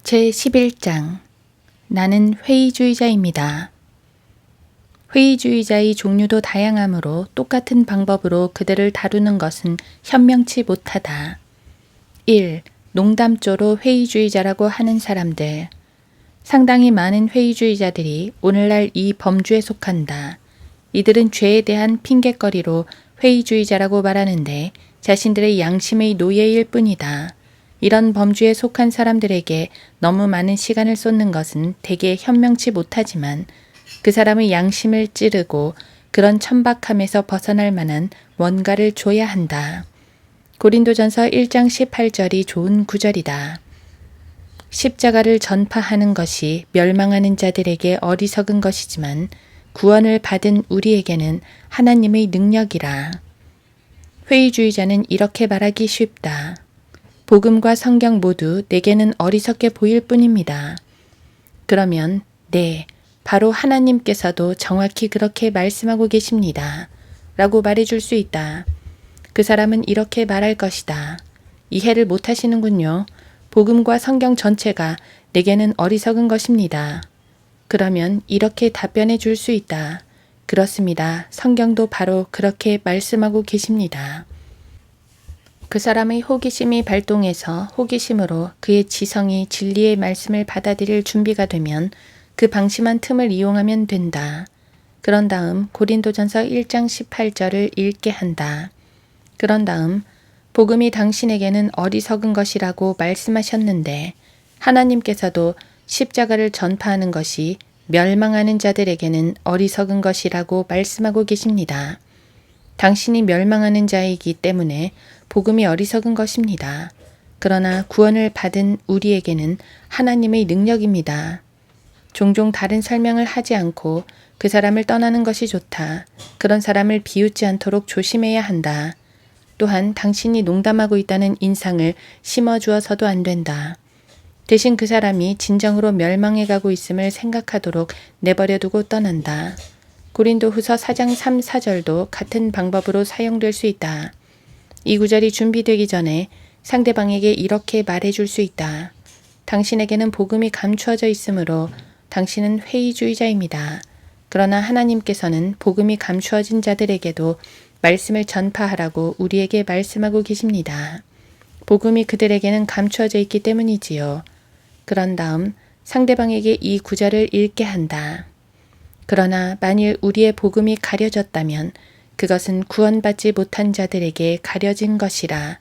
제11장 나는 회의주의자입니다. 회의주의자의 종류도 다양하므로 똑같은 방법으로 그들을 다루는 것은 현명치 못하다. 1. 농담조로 회의주의자라고 하는 사람들. 상당히 많은 회의주의자들이 오늘날 이 범주에 속한다. 이들은 죄에 대한 핑곗거리로 회의주의자라고 말하는데 자신들의 양심의 노예일 뿐이다. 이런 범주에 속한 사람들에게 너무 많은 시간을 쏟는 것은 대개 현명치 못하지만 그 사람의 양심을 찌르고 그런 천박함에서 벗어날 만한 뭔가를 줘야 한다. 고린도전서 1장 18절이 좋은 구절이다. 십자가를 전파하는 것이 멸망하는 자들에게 어리석은 것이지만 구원을 받은 우리에게는 하나님의 능력이라. 회의주의자는 이렇게 말하기 쉽다. 복음과 성경 모두 내게는 어리석게 보일 뿐입니다. 그러면 네, 바로 하나님께서도 정확히 그렇게 말씀하고 계십니다. 라고 말해줄 수 있다. 그 사람은 이렇게 말할 것이다. 이해를 못하시는군요. 복음과 성경 전체가 내게는 어리석은 것입니다. 그러면 이렇게 답변해 줄 수 있다. 그렇습니다. 성경도 바로 그렇게 말씀하고 계십니다. 그 사람의 호기심이 발동해서 호기심으로 그의 지성이 진리의 말씀을 받아들일 준비가 되면 그 방심한 틈을 이용하면 된다. 그런 다음 고린도전서 1장 18절을 읽게 한다. 그런 다음 복음이 당신에게는 어리석은 것이라고 말씀하셨는데 하나님께서도 십자가를 전파하는 것이 멸망하는 자들에게는 어리석은 것이라고 말씀하고 계십니다. 당신이 멸망하는 자이기 때문에 복음이 어리석은 것입니다. 그러나 구원을 받은 우리에게는 하나님의 능력입니다. 종종 다른 설명을 하지 않고 그 사람을 떠나는 것이 좋다. 그런 사람을 비웃지 않도록 조심해야 한다. 또한 당신이 농담하고 있다는 인상을 심어주어서도 안 된다. 대신 그 사람이 진정으로 멸망해 가고 있음을 생각하도록 내버려두고 떠난다. 고린도후서 4장 3, 4절도 같은 방법으로 사용될 수 있다. 이 구절이 준비되기 전에 상대방에게 이렇게 말해줄 수 있다. 당신에게는 복음이 감추어져 있으므로 당신은 회의주의자입니다. 그러나 하나님께서는 복음이 감추어진 자들에게도 말씀을 전파하라고 우리에게 말씀하고 계십니다. 복음이 그들에게는 감추어져 있기 때문이지요. 그런 다음 상대방에게 이 구절을 읽게 한다. 그러나 만일 우리의 복음이 가려졌다면 그것은 구원받지 못한 자들에게 가려진 것이라.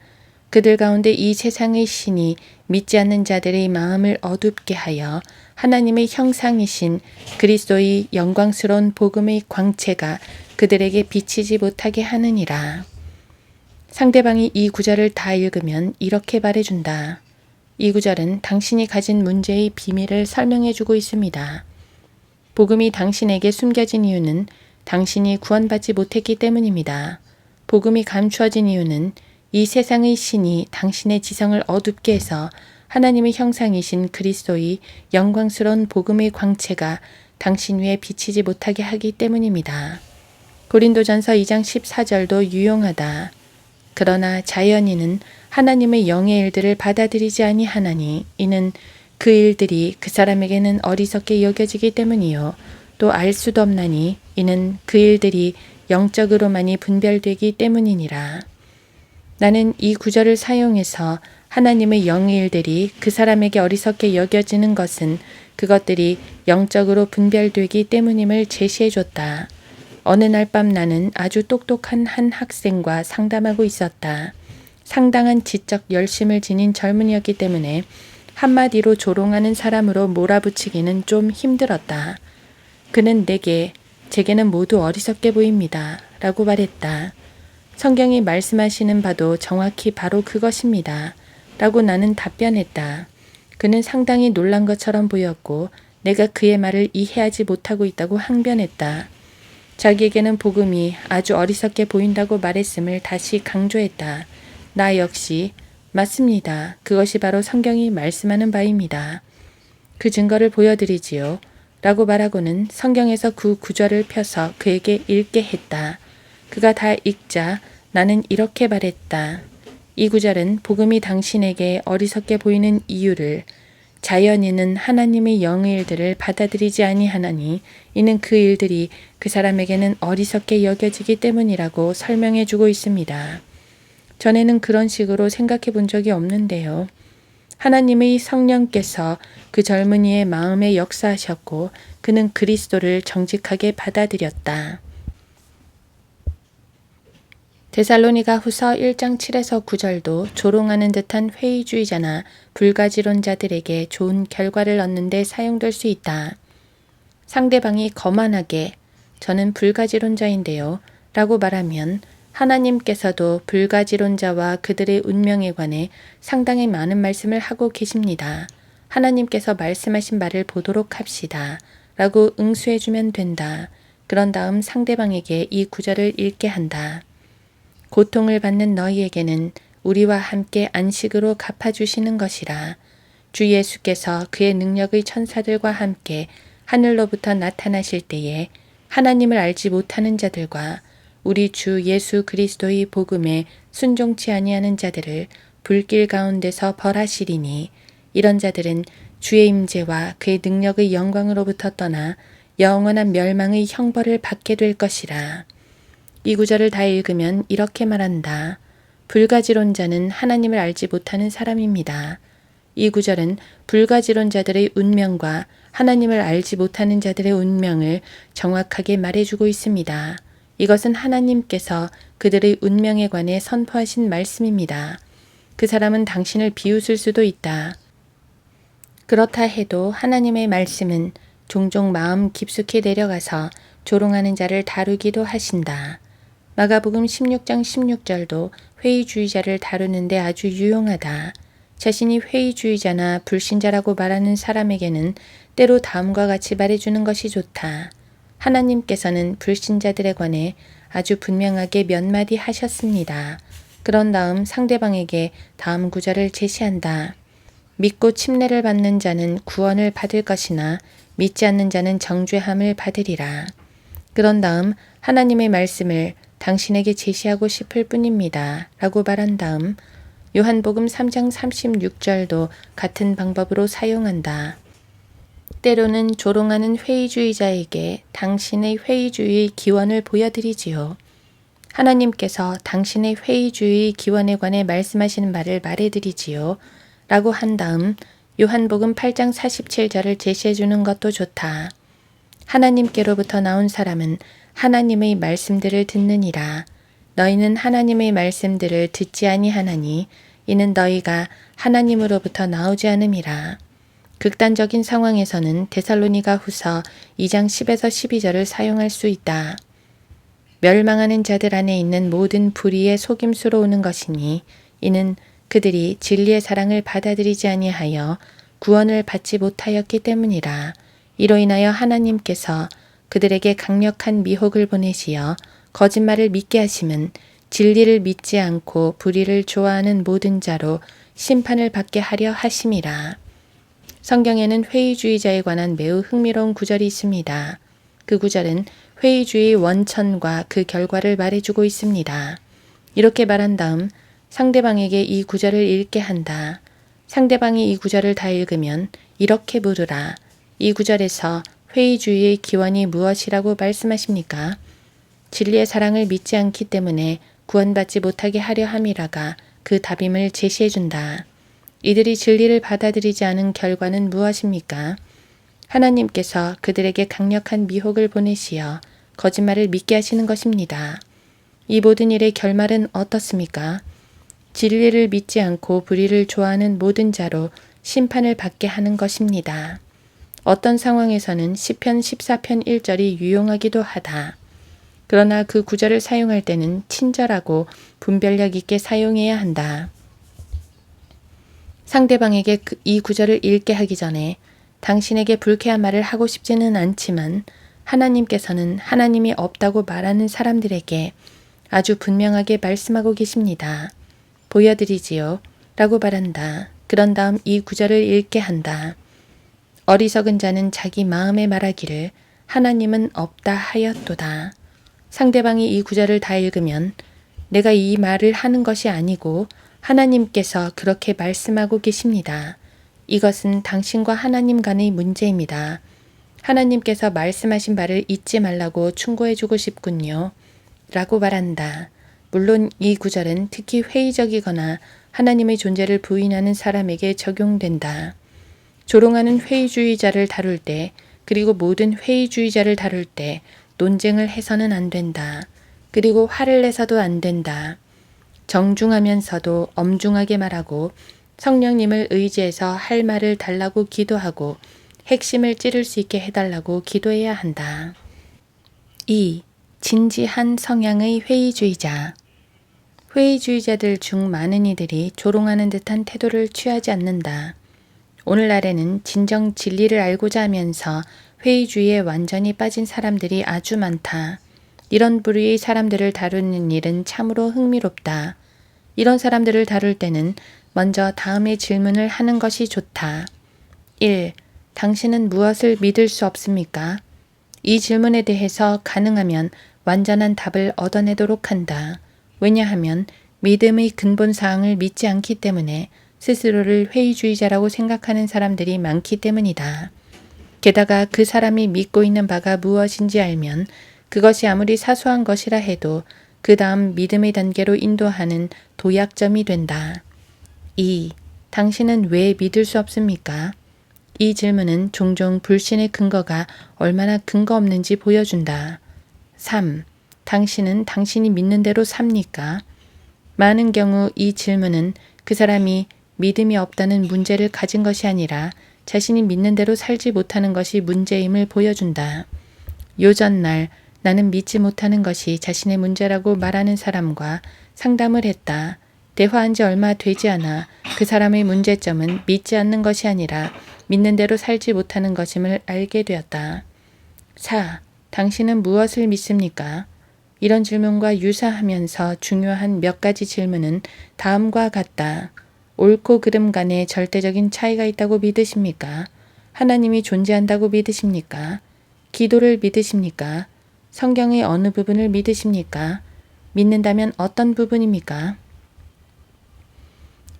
그들 가운데 이 세상의 신이 믿지 않는 자들의 마음을 어둡게 하여 하나님의 형상이신 그리스도의 영광스러운 복음의 광채가 그들에게 비치지 못하게 하느니라. 상대방이 이 구절을 다 읽으면 이렇게 말해준다. 이 구절은 당신이 가진 문제의 비밀을 설명해주고 있습니다. 복음이 당신에게 숨겨진 이유는 당신이 구원받지 못했기 때문입니다. 복음이 감추어진 이유는 이 세상의 신이 당신의 지성을 어둡게 해서 하나님의 형상이신 그리스도의 영광스러운 복음의 광채가 당신 위에 비치지 못하게 하기 때문입니다. 고린도전서 2장 14절도 유용하다. 그러나 자연인은 하나님의 영의 일들을 받아들이지 아니하나니 이는 그 일들이 그 사람에게는 어리석게 여겨지기 때문이요. 또 알 수도 없나니 이는 그 일들이 영적으로만이 분별되기 때문이니라. 나는 이 구절을 사용해서 하나님의 영의 일들이 그 사람에게 어리석게 여겨지는 것은 그것들이 영적으로 분별되기 때문임을 제시해줬다. 어느 날 밤 나는 아주 똑똑한 한 학생과 상담하고 있었다. 상당한 지적 열심을 지닌 젊은이였기 때문에 한마디로 조롱하는 사람으로 몰아붙이기는 좀 힘들었다. 그는 내게 제게는 모두 어리석게 보입니다. 라고 말했다. 성경이 말씀하시는 바도 정확히 바로 그것입니다. 라고 나는 답변했다. 그는 상당히 놀란 것처럼 보였고 내가 그의 말을 이해하지 못하고 있다고 항변했다. 자기에게는 복음이 아주 어리석게 보인다고 말했음을 다시 강조했다. 나 역시 맞습니다. 그것이 바로 성경이 말씀하는 바입니다. 그 증거를 보여드리지요. 라고 말하고는 성경에서 그 구절을 펴서 그에게 읽게 했다. 그가 다 읽자 나는 이렇게 말했다. 이 구절은 복음이 당신에게 어리석게 보이는 이유를 자연인은 하나님의 영의 일들을 받아들이지 아니하나니 이는 그 일들이 그 사람에게는 어리석게 여겨지기 때문이라고 설명해 주고 있습니다. 전에는 그런 식으로 생각해 본 적이 없는데요. 하나님의 성령께서 그 젊은이의 마음에 역사하셨고 그는 그리스도를 정직하게 받아들였다. 데살로니가 후서 1장 7에서 9절도 조롱하는 듯한 회의주의자나 불가지론자들에게 좋은 결과를 얻는 데 사용될 수 있다. 상대방이 거만하게 저는 불가지론자인데요 라고 말하면 하나님께서도 불가지론자와 그들의 운명에 관해 상당히 많은 말씀을 하고 계십니다. 하나님께서 말씀하신 바를 보도록 합시다. 라고 응수해주면 된다. 그런 다음 상대방에게 이 구절을 읽게 한다. 고통을 받는 너희에게는 우리와 함께 안식으로 갚아주시는 것이라. 주 예수께서 그의 능력의 천사들과 함께 하늘로부터 나타나실 때에 하나님을 알지 못하는 자들과 우리 주 예수 그리스도의 복음에 순종치 아니하는 자들을 불길 가운데서 벌하시리니 이런 자들은 주의 임재와 그의 능력의 영광으로부터 떠나 영원한 멸망의 형벌을 받게 될 것이라. 이 구절을 다 읽으면 이렇게 말한다. 불가지론자는 하나님을 알지 못하는 사람입니다. 이 구절은 불가지론자들의 운명과 하나님을 알지 못하는 자들의 운명을 정확하게 말해주고 있습니다. 이것은 하나님께서 그들의 운명에 관해 선포하신 말씀입니다. 그 사람은 당신을 비웃을 수도 있다. 그렇다 해도 하나님의 말씀은 종종 마음 깊숙이 내려가서 조롱하는 자를 다루기도 하신다. 마가복음 16장 16절도 회의주의자를 다루는데 아주 유용하다. 자신이 회의주의자나 불신자라고 말하는 사람에게는 때로 다음과 같이 말해주는 것이 좋다. 하나님께서는 불신자들에 관해 아주 분명하게 몇 마디 하셨습니다. 그런 다음 상대방에게 다음 구절을 제시한다. 믿고 침례를 받는 자는 구원을 받을 것이나 믿지 않는 자는 정죄함을 받으리라. 그런 다음 하나님의 말씀을 당신에게 제시하고 싶을 뿐입니다. 라고 말한 다음 요한복음 3장 36절도 같은 방법으로 사용한다. 때로는 조롱하는 회의주의자에게 당신의 회의주의 기원을 보여드리지요. 하나님께서 당신의 회의주의 기원에 관해 말씀하시는 바를 말해드리지요. 라고 한 다음 요한복음 8장 47절을 제시해주는 것도 좋다. 하나님께로부터 나온 사람은 하나님의 말씀들을 듣느니라. 너희는 하나님의 말씀들을 듣지 아니하나니 이는 너희가 하나님으로부터 나오지 않음이라. 극단적인 상황에서는 데살로니가 후서 2장 10에서 12절을 사용할 수 있다. 멸망하는 자들 안에 있는 모든 불의의 속임수로 오는 것이니 이는 그들이 진리의 사랑을 받아들이지 아니하여 구원을 받지 못하였기 때문이라. 이로 인하여 하나님께서 그들에게 강력한 미혹을 보내시어 거짓말을 믿게 하심은 진리를 믿지 않고 불의를 좋아하는 모든 자로 심판을 받게 하려 하심이라. 성경에는 회의주의자에 관한 매우 흥미로운 구절이 있습니다. 그 구절은 회의주의 원천과 그 결과를 말해주고 있습니다. 이렇게 말한 다음 상대방에게 이 구절을 읽게 한다. 상대방이 이 구절을 다 읽으면 이렇게 물으라. 이 구절에서 회의주의의 기원이 무엇이라고 말씀하십니까? 진리의 사랑을 믿지 않기 때문에 구원받지 못하게 하려 함이라가 그 답임을 제시해준다. 이들이 진리를 받아들이지 않은 결과는 무엇입니까? 하나님께서 그들에게 강력한 미혹을 보내시어 거짓말을 믿게 하시는 것입니다. 이 모든 일의 결말은 어떻습니까? 진리를 믿지 않고 불의를 좋아하는 모든 자로 심판을 받게 하는 것입니다. 어떤 상황에서는 시편 14편 1절이 유용하기도 하다. 그러나 그 구절을 사용할 때는 친절하고 분별력 있게 사용해야 한다. 상대방에게 이 구절을 읽게 하기 전에 당신에게 불쾌한 말을 하고 싶지는 않지만 하나님께서는 하나님이 없다고 말하는 사람들에게 아주 분명하게 말씀하고 계십니다. 보여드리지요. 라고 말한다. 그런 다음 이 구절을 읽게 한다. 어리석은 자는 자기 마음에 말하기를 하나님은 없다 하였도다. 상대방이 이 구절을 다 읽으면 내가 이 말을 하는 것이 아니고 하나님께서 그렇게 말씀하고 계십니다. 이것은 당신과 하나님 간의 문제입니다. 하나님께서 말씀하신 바를 잊지 말라고 충고해주고 싶군요. 라고 말한다. 물론 이 구절은 특히 회의적이거나 하나님의 존재를 부인하는 사람에게 적용된다. 조롱하는 회의주의자를 다룰 때, 그리고 모든 회의주의자를 다룰 때 논쟁을 해서는 안 된다. 그리고 화를 내서도 안 된다. 정중하면서도 엄중하게 말하고 성령님을 의지해서 할 말을 달라고 기도하고 핵심을 찌를 수 있게 해달라고 기도해야 한다. 2. 진지한 성향의 회의주의자. 회의주의자들 중 많은 이들이 조롱하는 듯한 태도를 취하지 않는다. 오늘날에는 진정 진리를 알고자 하면서 회의주의에 완전히 빠진 사람들이 아주 많다. 이런 부류의 사람들을 다루는 일은 참으로 흥미롭다. 이런 사람들을 다룰 때는 먼저 다음의 질문을 하는 것이 좋다. 1. 당신은 무엇을 믿을 수 없습니까? 이 질문에 대해서 가능하면 완전한 답을 얻어내도록 한다. 왜냐하면 믿음의 근본 사항을 믿지 않기 때문에 스스로를 회의주의자라고 생각하는 사람들이 많기 때문이다. 게다가 그 사람이 믿고 있는 바가 무엇인지 알면 그것이 아무리 사소한 것이라 해도 그 다음 믿음의 단계로 인도하는 도약점이 된다. 2. 당신은 왜 믿을 수 없습니까? 이 질문은 종종 불신의 근거가 얼마나 근거 없는지 보여준다. 3. 당신은 당신이 믿는 대로 삽니까? 많은 경우 이 질문은 그 사람이 믿음이 없다는 문제를 가진 것이 아니라 자신이 믿는 대로 살지 못하는 것이 문제임을 보여준다. 요전날 나는 믿지 못하는 것이 자신의 문제라고 말하는 사람과 상담을 했다. 대화한 지 얼마 되지 않아 그 사람의 문제점은 믿지 않는 것이 아니라 믿는 대로 살지 못하는 것임을 알게 되었다. 4. 당신은 무엇을 믿습니까? 이런 질문과 유사하면서 중요한 몇 가지 질문은 다음과 같다. 옳고 그름 간에 절대적인 차이가 있다고 믿으십니까? 하나님이 존재한다고 믿으십니까? 기도를 믿으십니까? 성경의 어느 부분을 믿으십니까? 믿는다면 어떤 부분입니까?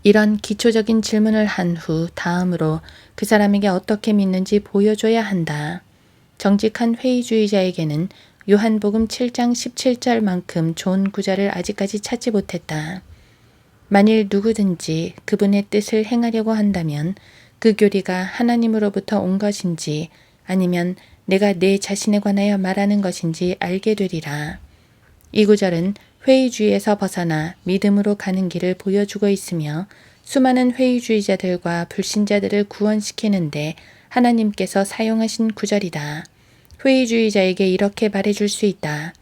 이런 기초적인 질문을 한 후 다음으로 그 사람에게 어떻게 믿는지 보여줘야 한다. 정직한 회의주의자에게는 요한복음 7장 17절만큼 좋은 구절을 아직까지 찾지 못했다. 만일 누구든지 그분의 뜻을 행하려고 한다면 그 교리가 하나님으로부터 온 것인지 아니면 내가 내 자신에 관하여 말하는 것인지 알게 되리라. 이 구절은 회의주의에서 벗어나 믿음으로 가는 길을 보여주고 있으며 수많은 회의주의자들과 불신자들을 구원시키는데 하나님께서 사용하신 구절이다. 회의주의자에게 이렇게 말해줄 수 있다.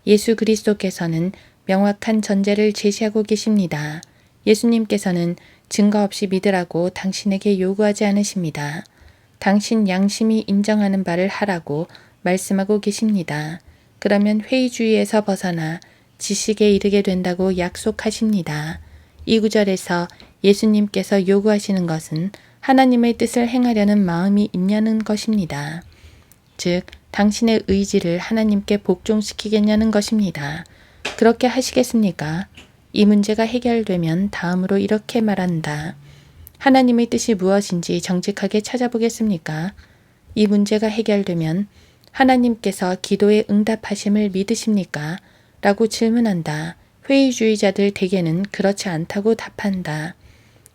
예수 그리스도께서는 명확한 전제를 제시하고 계십니다. 예수님께서는 증거 없이 믿으라고 당신에게 요구하지 않으십니다. 당신 양심이 인정하는 바를 하라고 말씀하고 계십니다. 그러면 회의주의에서 벗어나 지식에 이르게 된다고 약속하십니다. 이 구절에서 예수님께서 요구하시는 것은 하나님의 뜻을 행하려는 마음이 있냐는 것입니다. 즉, 당신의 의지를 하나님께 복종시키겠냐는 것입니다. 그렇게 하시겠습니까? 이 문제가 해결되면 다음으로 이렇게 말한다. 하나님의 뜻이 무엇인지 정직하게 찾아보겠습니까? 이 문제가 해결되면 하나님께서 기도에 응답하심을 믿으십니까? 라고 질문한다. 회의주의자들 대개는 그렇지 않다고 답한다.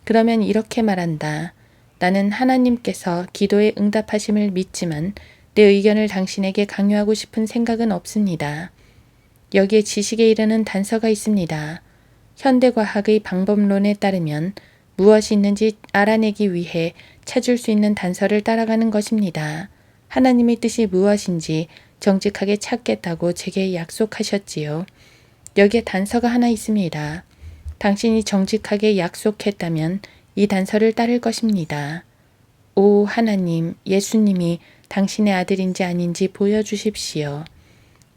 그러면 이렇게 말한다. 나는 하나님께서 기도에 응답하심을 믿지만 내 의견을 당신에게 강요하고 싶은 생각은 없습니다. 여기에 지식에 이르는 단서가 있습니다. 현대과학의 방법론에 따르면 무엇이 있는지 알아내기 위해 찾을 수 있는 단서를 따라가는 것입니다. 하나님의 뜻이 무엇인지 정직하게 찾겠다고 제게 약속하셨지요. 여기에 단서가 하나 있습니다. 당신이 정직하게 약속했다면 이 단서를 따를 것입니다. 오 하나님, 예수님이 당신의 아들인지 아닌지 보여주십시오.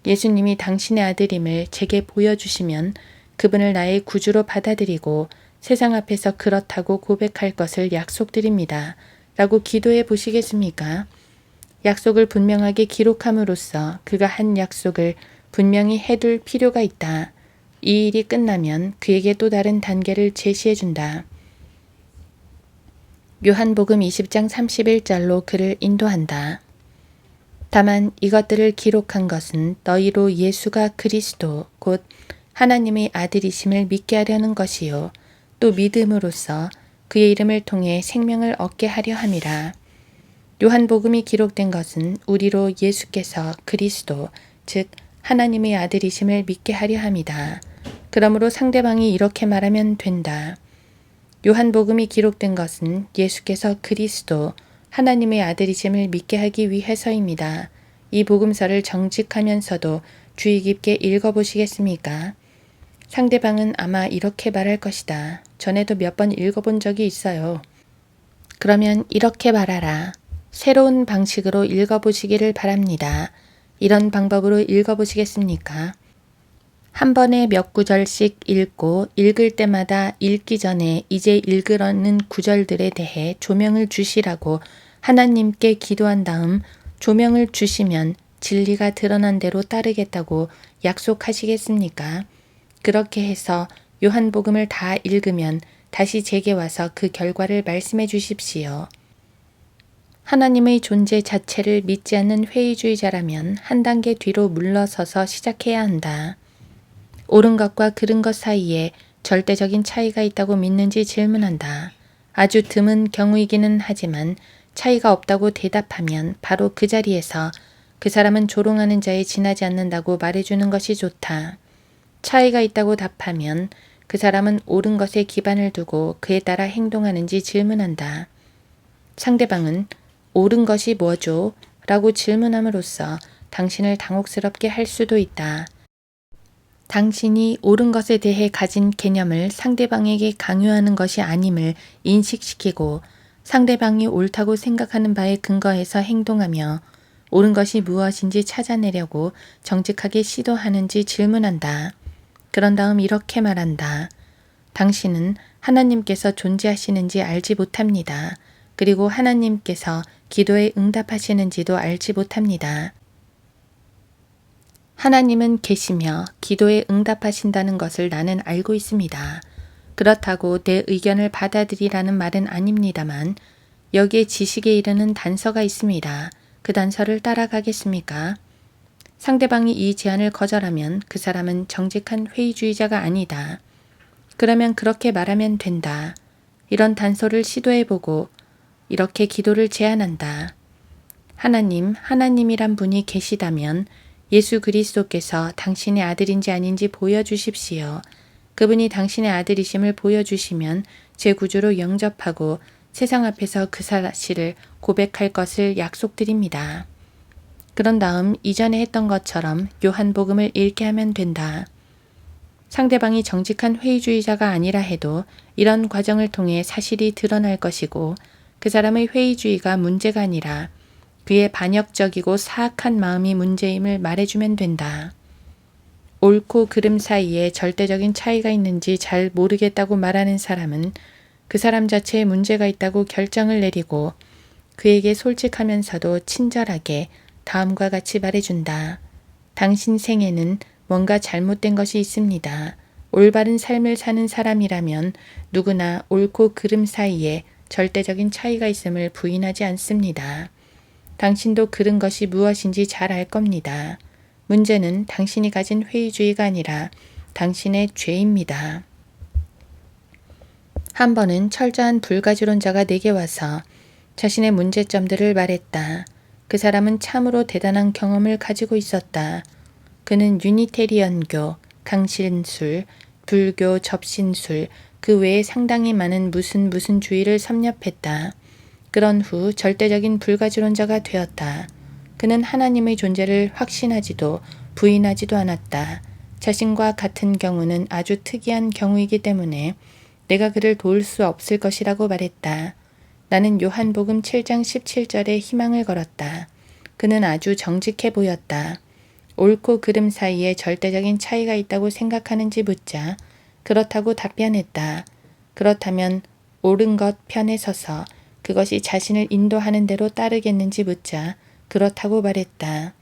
예수님이 당신의 아들임을 제게 보여주시면 그분을 나의 구주로 받아들이고 세상 앞에서 그렇다고 고백할 것을 약속드립니다. 라고 기도해 보시겠습니까? 약속을 분명하게 기록함으로써 그가 한 약속을 분명히 해둘 필요가 있다. 이 일이 끝나면 그에게 또 다른 단계를 제시해 준다. 요한복음 20장 31절로 그를 인도한다. 다만 이것들을 기록한 것은 너희로 예수가 그리스도 곧 하나님의 아들이심을 믿게 하려는 것이요 또 믿음으로써 그의 이름을 통해 생명을 얻게 하려 함이라. 요한복음이 기록된 것은 우리로 예수께서 그리스도 즉 하나님의 아들이심을 믿게 하려 함이다. 그러므로 상대방이 이렇게 말하면 된다. 요한복음이 기록된 것은 예수께서 그리스도 하나님의 아들이심을 믿게 하기 위해서입니다. 이 복음서를 정직하면서도 주의 깊게 읽어보시겠습니까? 상대방은 아마 이렇게 말할 것이다. 전에도 몇 번 읽어본 적이 있어요. 그러면 이렇게 말하라. 새로운 방식으로 읽어보시기를 바랍니다. 이런 방법으로 읽어보시겠습니까? 한 번에 몇 구절씩 읽고 읽을 때마다 읽기 전에 이제 읽으려는 구절들에 대해 조명을 주시라고 하나님께 기도한 다음 조명을 주시면 진리가 드러난 대로 따르겠다고 약속하시겠습니까? 그렇게 해서 요한복음을 다 읽으면 다시 제게 와서 그 결과를 말씀해 주십시오. 하나님의 존재 자체를 믿지 않는 회의주의자라면 한 단계 뒤로 물러서서 시작해야 한다. 옳은 것과 그른 것 사이에 절대적인 차이가 있다고 믿는지 질문한다. 아주 드문 경우이기는 하지만 차이가 없다고 대답하면 바로 그 자리에서 그 사람은 조롱하는 자에 지나지 않는다고 말해주는 것이 좋다. 차이가 있다고 답하면 그 사람은 옳은 것에 기반을 두고 그에 따라 행동하는지 질문한다. 상대방은 옳은 것이 뭐죠? 라고 질문함으로써 당신을 당혹스럽게 할 수도 있다. 당신이 옳은 것에 대해 가진 개념을 상대방에게 강요하는 것이 아님을 인식시키고 상대방이 옳다고 생각하는 바에 근거해서 행동하며 옳은 것이 무엇인지 찾아내려고 정직하게 시도하는지 질문한다. 그런 다음 이렇게 말한다. 당신은 하나님께서 존재하시는지 알지 못합니다. 그리고 하나님께서 기도에 응답하시는지도 알지 못합니다. 하나님은 계시며 기도에 응답하신다는 것을 나는 알고 있습니다. 그렇다고 내 의견을 받아들이라는 말은 아닙니다만 여기에 지식에 이르는 단서가 있습니다. 그 단서를 따라가겠습니까? 상대방이 이 제안을 거절하면 그 사람은 정직한 회의주의자가 아니다. 그러면 그렇게 말하면 된다. 이런 단서를 시도해보고 이렇게 기도를 제안한다. 하나님, 하나님이란 분이 계시다면 예수 그리스도께서 당신의 아들인지 아닌지 보여주십시오. 그분이 당신의 아들이심을 보여주시면 제 구주로 영접하고 세상 앞에서 그 사실을 고백할 것을 약속드립니다. 그런 다음 이전에 했던 것처럼 요한복음을 읽게 하면 된다. 상대방이 정직한 회의주의자가 아니라 해도 이런 과정을 통해 사실이 드러날 것이고 그 사람의 회의주의가 문제가 아니라 그의 반역적이고 사악한 마음이 문제임을 말해주면 된다. 옳고 그름 사이에 절대적인 차이가 있는지 잘 모르겠다고 말하는 사람은 그 사람 자체에 문제가 있다고 결정을 내리고 그에게 솔직하면서도 친절하게 다음과 같이 말해준다. 당신 생에는 뭔가 잘못된 것이 있습니다. 올바른 삶을 사는 사람이라면 누구나 옳고 그름 사이에 절대적인 차이가 있음을 부인하지 않습니다. 당신도 그른 것이 무엇인지 잘 알 겁니다. 문제는 당신이 가진 회의주의가 아니라 당신의 죄입니다. 한 번은 철저한 불가주론자가 내게 와서 자신의 문제점들을 말했다. 그 사람은 참으로 대단한 경험을 가지고 있었다. 그는 유니테리언교, 강신술, 불교, 접신술, 그 외에 상당히 많은 무슨 주의를 섭렵했다. 그런 후 절대적인 불가주론자가 되었다. 그는 하나님의 존재를 확신하지도 부인하지도 않았다. 자신과 같은 경우는 아주 특이한 경우이기 때문에 내가 그를 도울 수 없을 것이라고 말했다. 나는 요한복음 7장 17절에 희망을 걸었다. 그는 아주 정직해 보였다. 옳고 그름 사이에 절대적인 차이가 있다고 생각하는지 묻자 그렇다고 답변했다. 그렇다면 옳은 것 편에 서서 그것이 자신을 인도하는 대로 따르겠는지 묻자 그렇다고 말했다.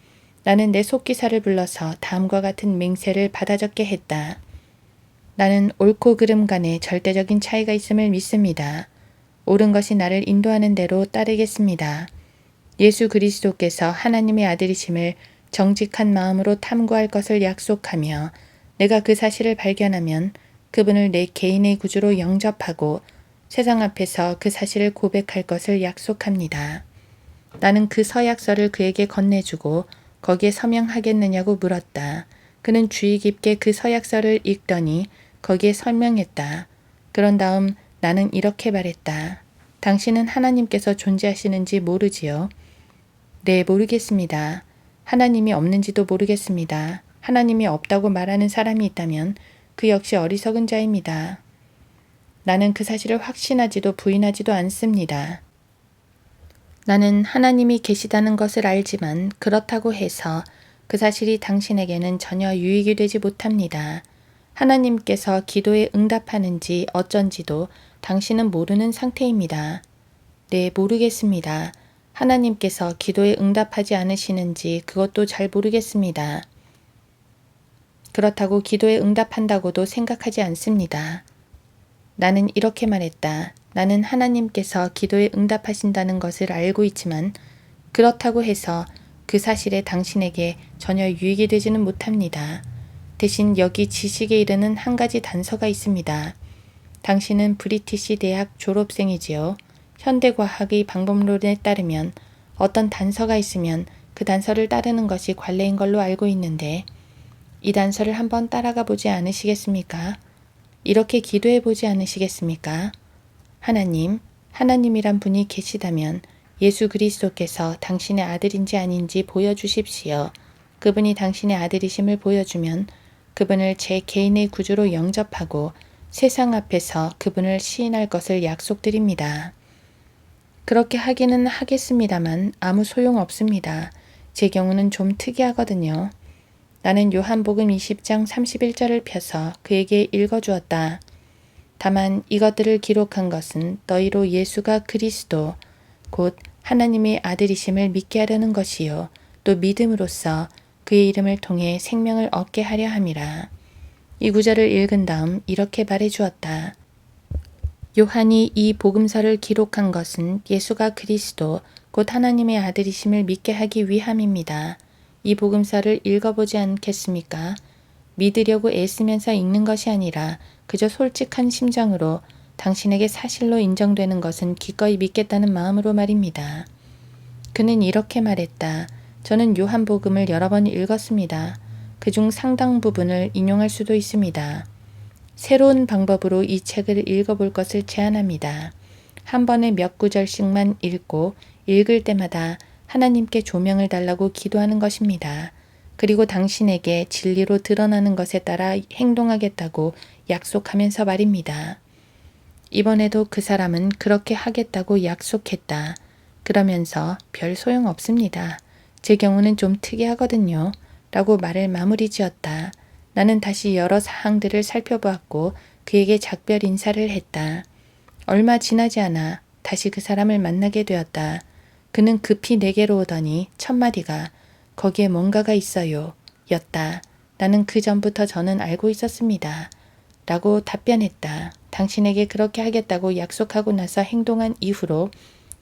나는 내 속기사를 불러서 다음과 같은 맹세를 받아 적게 했다. 나는 옳고 그름 간에 절대적인 차이가 있음을 믿습니다. 옳은 것이 나를 인도하는 대로 따르겠습니다. 예수 그리스도께서 하나님의 아들이심을 정직한 마음으로 탐구할 것을 약속하며 내가 그 사실을 발견하면 그분을 내 개인의 구주로 영접하고 세상 앞에서 그 사실을 고백할 것을 약속합니다. 나는 그 서약서를 그에게 건네주고 거기에 서명하겠느냐고 물었다. 그는 주의 깊게 그 서약서를 읽더니 거기에 설명했다. 그런 다음 나는 이렇게 말했다. 당신은 하나님께서 존재하시는지 모르지요? 네, 모르겠습니다. 하나님이 없는지도 모르겠습니다. 하나님이 없다고 말하는 사람이 있다면 그 역시 어리석은 자입니다. 나는 그 사실을 확신하지도 부인하지도 않습니다. 나는 하나님이 계시다는 것을 알지만 그렇다고 해서 그 사실이 당신에게는 전혀 유익이 되지 못합니다. 하나님께서 기도에 응답하는지 어쩐지도 당신은 모르는 상태입니다. 네, 모르겠습니다. 하나님께서 기도에 응답하지 않으시는지 그것도 잘 모르겠습니다. 그렇다고 기도에 응답한다고도 생각하지 않습니다. 나는 이렇게 말했다. 나는 하나님께서 기도에 응답하신다는 것을 알고 있지만 그렇다고 해서 그 사실에 당신에게 전혀 유익이 되지는 못합니다. 대신 여기 지식에 이르는 한 가지 단서가 있습니다. 당신은 브리티시 대학 졸업생이지요. 현대과학의 방법론에 따르면 어떤 단서가 있으면 그 단서를 따르는 것이 관례인 걸로 알고 있는데 이 단서를 한번 따라가 보지 않으시겠습니까? 이렇게 기도해 보지 않으시겠습니까? 하나님, 하나님이란 분이 계시다면 예수 그리스도께서 당신의 아들인지 아닌지 보여주십시오. 그분이 당신의 아들이심을 보여주면 그분을 제 개인의 구주로 영접하고 세상 앞에서 그분을 시인할 것을 약속드립니다. 그렇게 하기는 하겠습니다만 아무 소용 없습니다. 제 경우는 좀 특이하거든요. 나는 요한복음 20장 31절을 펴서 그에게 읽어주었다. 다만 이것들을 기록한 것은 너희로 예수가 그리스도 곧 하나님의 아들이심을 믿게 하려는 것이요 또 믿음으로써 그의 이름을 통해 생명을 얻게 하려 함이라. 이 구절을 읽은 다음 이렇게 말해주었다. 요한이 이 복음서를 기록한 것은 예수가 그리스도 곧 하나님의 아들이심을 믿게 하기 위함입니다. 이 복음서를 읽어보지 않겠습니까? 믿으려고 애쓰면서 읽는 것이 아니라 그저 솔직한 심정으로 당신에게 사실로 인정되는 것은 기꺼이 믿겠다는 마음으로 말입니다. 그는 이렇게 말했다. 저는 요한복음을 여러 번 읽었습니다. 그중 상당 부분을 인용할 수도 있습니다. 새로운 방법으로 이 책을 읽어볼 것을 제안합니다. 한 번에 몇 구절씩만 읽고 읽을 때마다 하나님께 조명을 달라고 기도하는 것입니다. 그리고 당신에게 진리로 드러나는 것에 따라 행동하겠다고 약속하면서 말입니다. 이번에도 그 사람은 그렇게 하겠다고 약속했다. 그러면서 별 소용 없습니다. 제 경우는 좀 특이하거든요. 라고 말을 마무리 지었다. 나는 다시 여러 사항들을 살펴보았고 그에게 작별 인사를 했다. 얼마 지나지 않아 다시 그 사람을 만나게 되었다. 그는 급히 내게로 오더니 첫마디가 거기에 뭔가가 있어요. 였다. 나는 그 전부터 저는 알고 있었습니다. 라고 답변했다. 당신에게 그렇게 하겠다고 약속하고 나서 행동한 이후로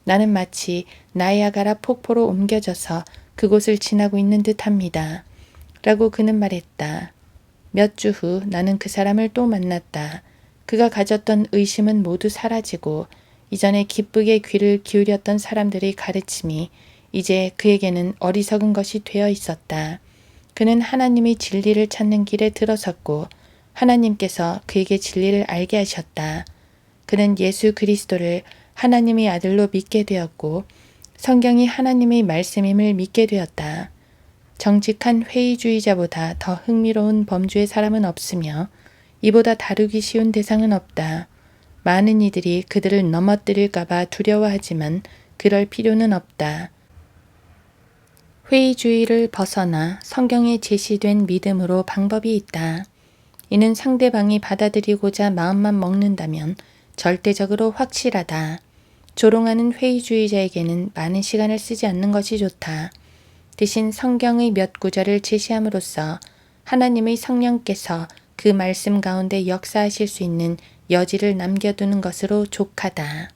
나는 마치 나이아가라 폭포로 옮겨져서 그곳을 지나고 있는 듯합니다. 라고 그는 말했다. 몇 주 후 나는 그 사람을 또 만났다. 그가 가졌던 의심은 모두 사라지고 이전에 기쁘게 귀를 기울였던 사람들의 가르침이 이제 그에게는 어리석은 것이 되어 있었다. 그는 하나님의 진리를 찾는 길에 들어섰고 하나님께서 그에게 진리를 알게 하셨다. 그는 예수 그리스도를 하나님의 아들로 믿게 되었고 성경이 하나님의 말씀임을 믿게 되었다. 정직한 회의주의자보다 더 흥미로운 범주의 사람은 없으며 이보다 다루기 쉬운 대상은 없다. 많은 이들이 그들을 넘어뜨릴까봐 두려워하지만 그럴 필요는 없다. 회의주의를 벗어나 성경에 제시된 믿음으로 방법이 있다. 이는 상대방이 받아들이고자 마음만 먹는다면 절대적으로 확실하다. 조롱하는 회의주의자에게는 많은 시간을 쓰지 않는 것이 좋다. 대신 성경의 몇 구절을 제시함으로써 하나님의 성령께서 그 말씀 가운데 역사하실 수 있는 여지를 남겨두는 것으로 족하다.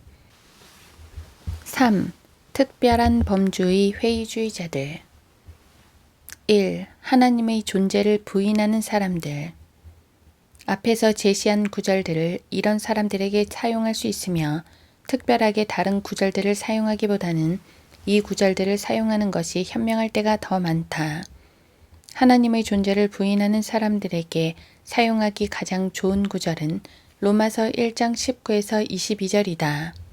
3. 특별한 범주의 회의주의자들. 1. 하나님의 존재를 부인하는 사람들. 앞에서 제시한 구절들을 이런 사람들에게 사용할 수 있으며 특별하게 다른 구절들을 사용하기보다는 이 구절들을 사용하는 것이 현명할 때가 더 많다. 하나님의 존재를 부인하는 사람들에게 사용하기 가장 좋은 구절은 로마서 1장 19에서 22절이다.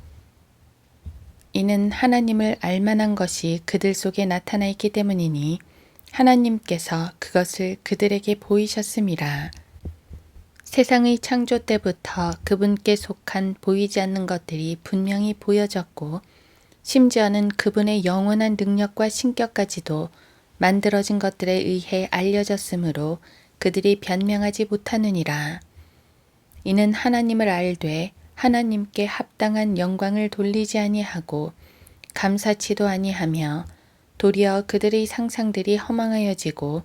이는 하나님을 알만한 것이 그들 속에 나타나 있기 때문이니 하나님께서 그것을 그들에게 보이셨음이라. 세상의 창조 때부터 그분께 속한 보이지 않는 것들이 분명히 보여졌고 심지어는 그분의 영원한 능력과 신격까지도 만들어진 것들에 의해 알려졌으므로 그들이 변명하지 못하느니라. 이는 하나님을 알되 하나님께 합당한 영광을 돌리지 아니하고 감사치도 아니하며 도리어 그들의 상상들이 허망하여지고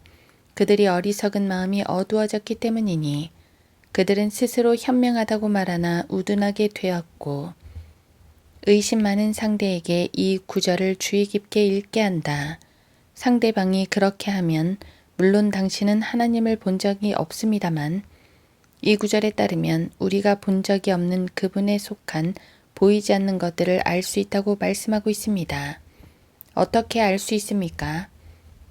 그들이 어리석은 마음이 어두워졌기 때문이니 그들은 스스로 현명하다고 말하나 우둔하게 되었고 의심 많은 상대에게 이 구절을 주의 깊게 읽게 한다. 상대방이 그렇게 하면 물론 당신은 하나님을 본 적이 없습니다만 이 구절에 따르면 우리가 본 적이 없는 그분에 속한 보이지 않는 것들을 알 수 있다고 말씀하고 있습니다. 어떻게 알 수 있습니까?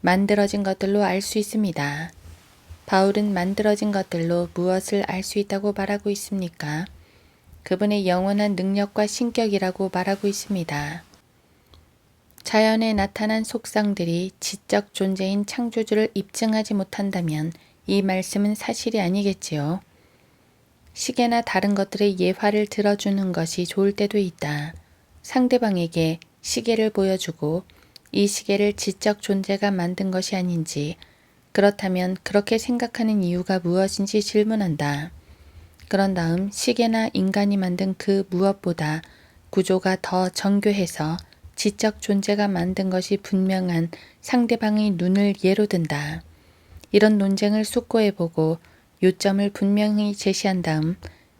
만들어진 것들로 알 수 있습니다. 바울은 만들어진 것들로 무엇을 알 수 있다고 말하고 있습니까? 그분의 영원한 능력과 신격이라고 말하고 있습니다. 자연에 나타난 속성들이 지적 존재인 창조주를 입증하지 못한다면 이 말씀은 사실이 아니겠지요. 시계나 다른 것들의 예화를 들어주는 것이 좋을 때도 있다. 상대방에게 시계를 보여주고 이 시계를 지적 존재가 만든 것이 아닌지, 그렇다면 그렇게 생각하는 이유가 무엇인지 질문한다. 그런 다음 시계나 인간이 만든 그 무엇보다 구조가 더 정교해서 지적 존재가 만든 것이 분명한 상대방의 눈을 예로 든다. 이런 논쟁을 숙고해보고 요점을 분명히 제시한 다음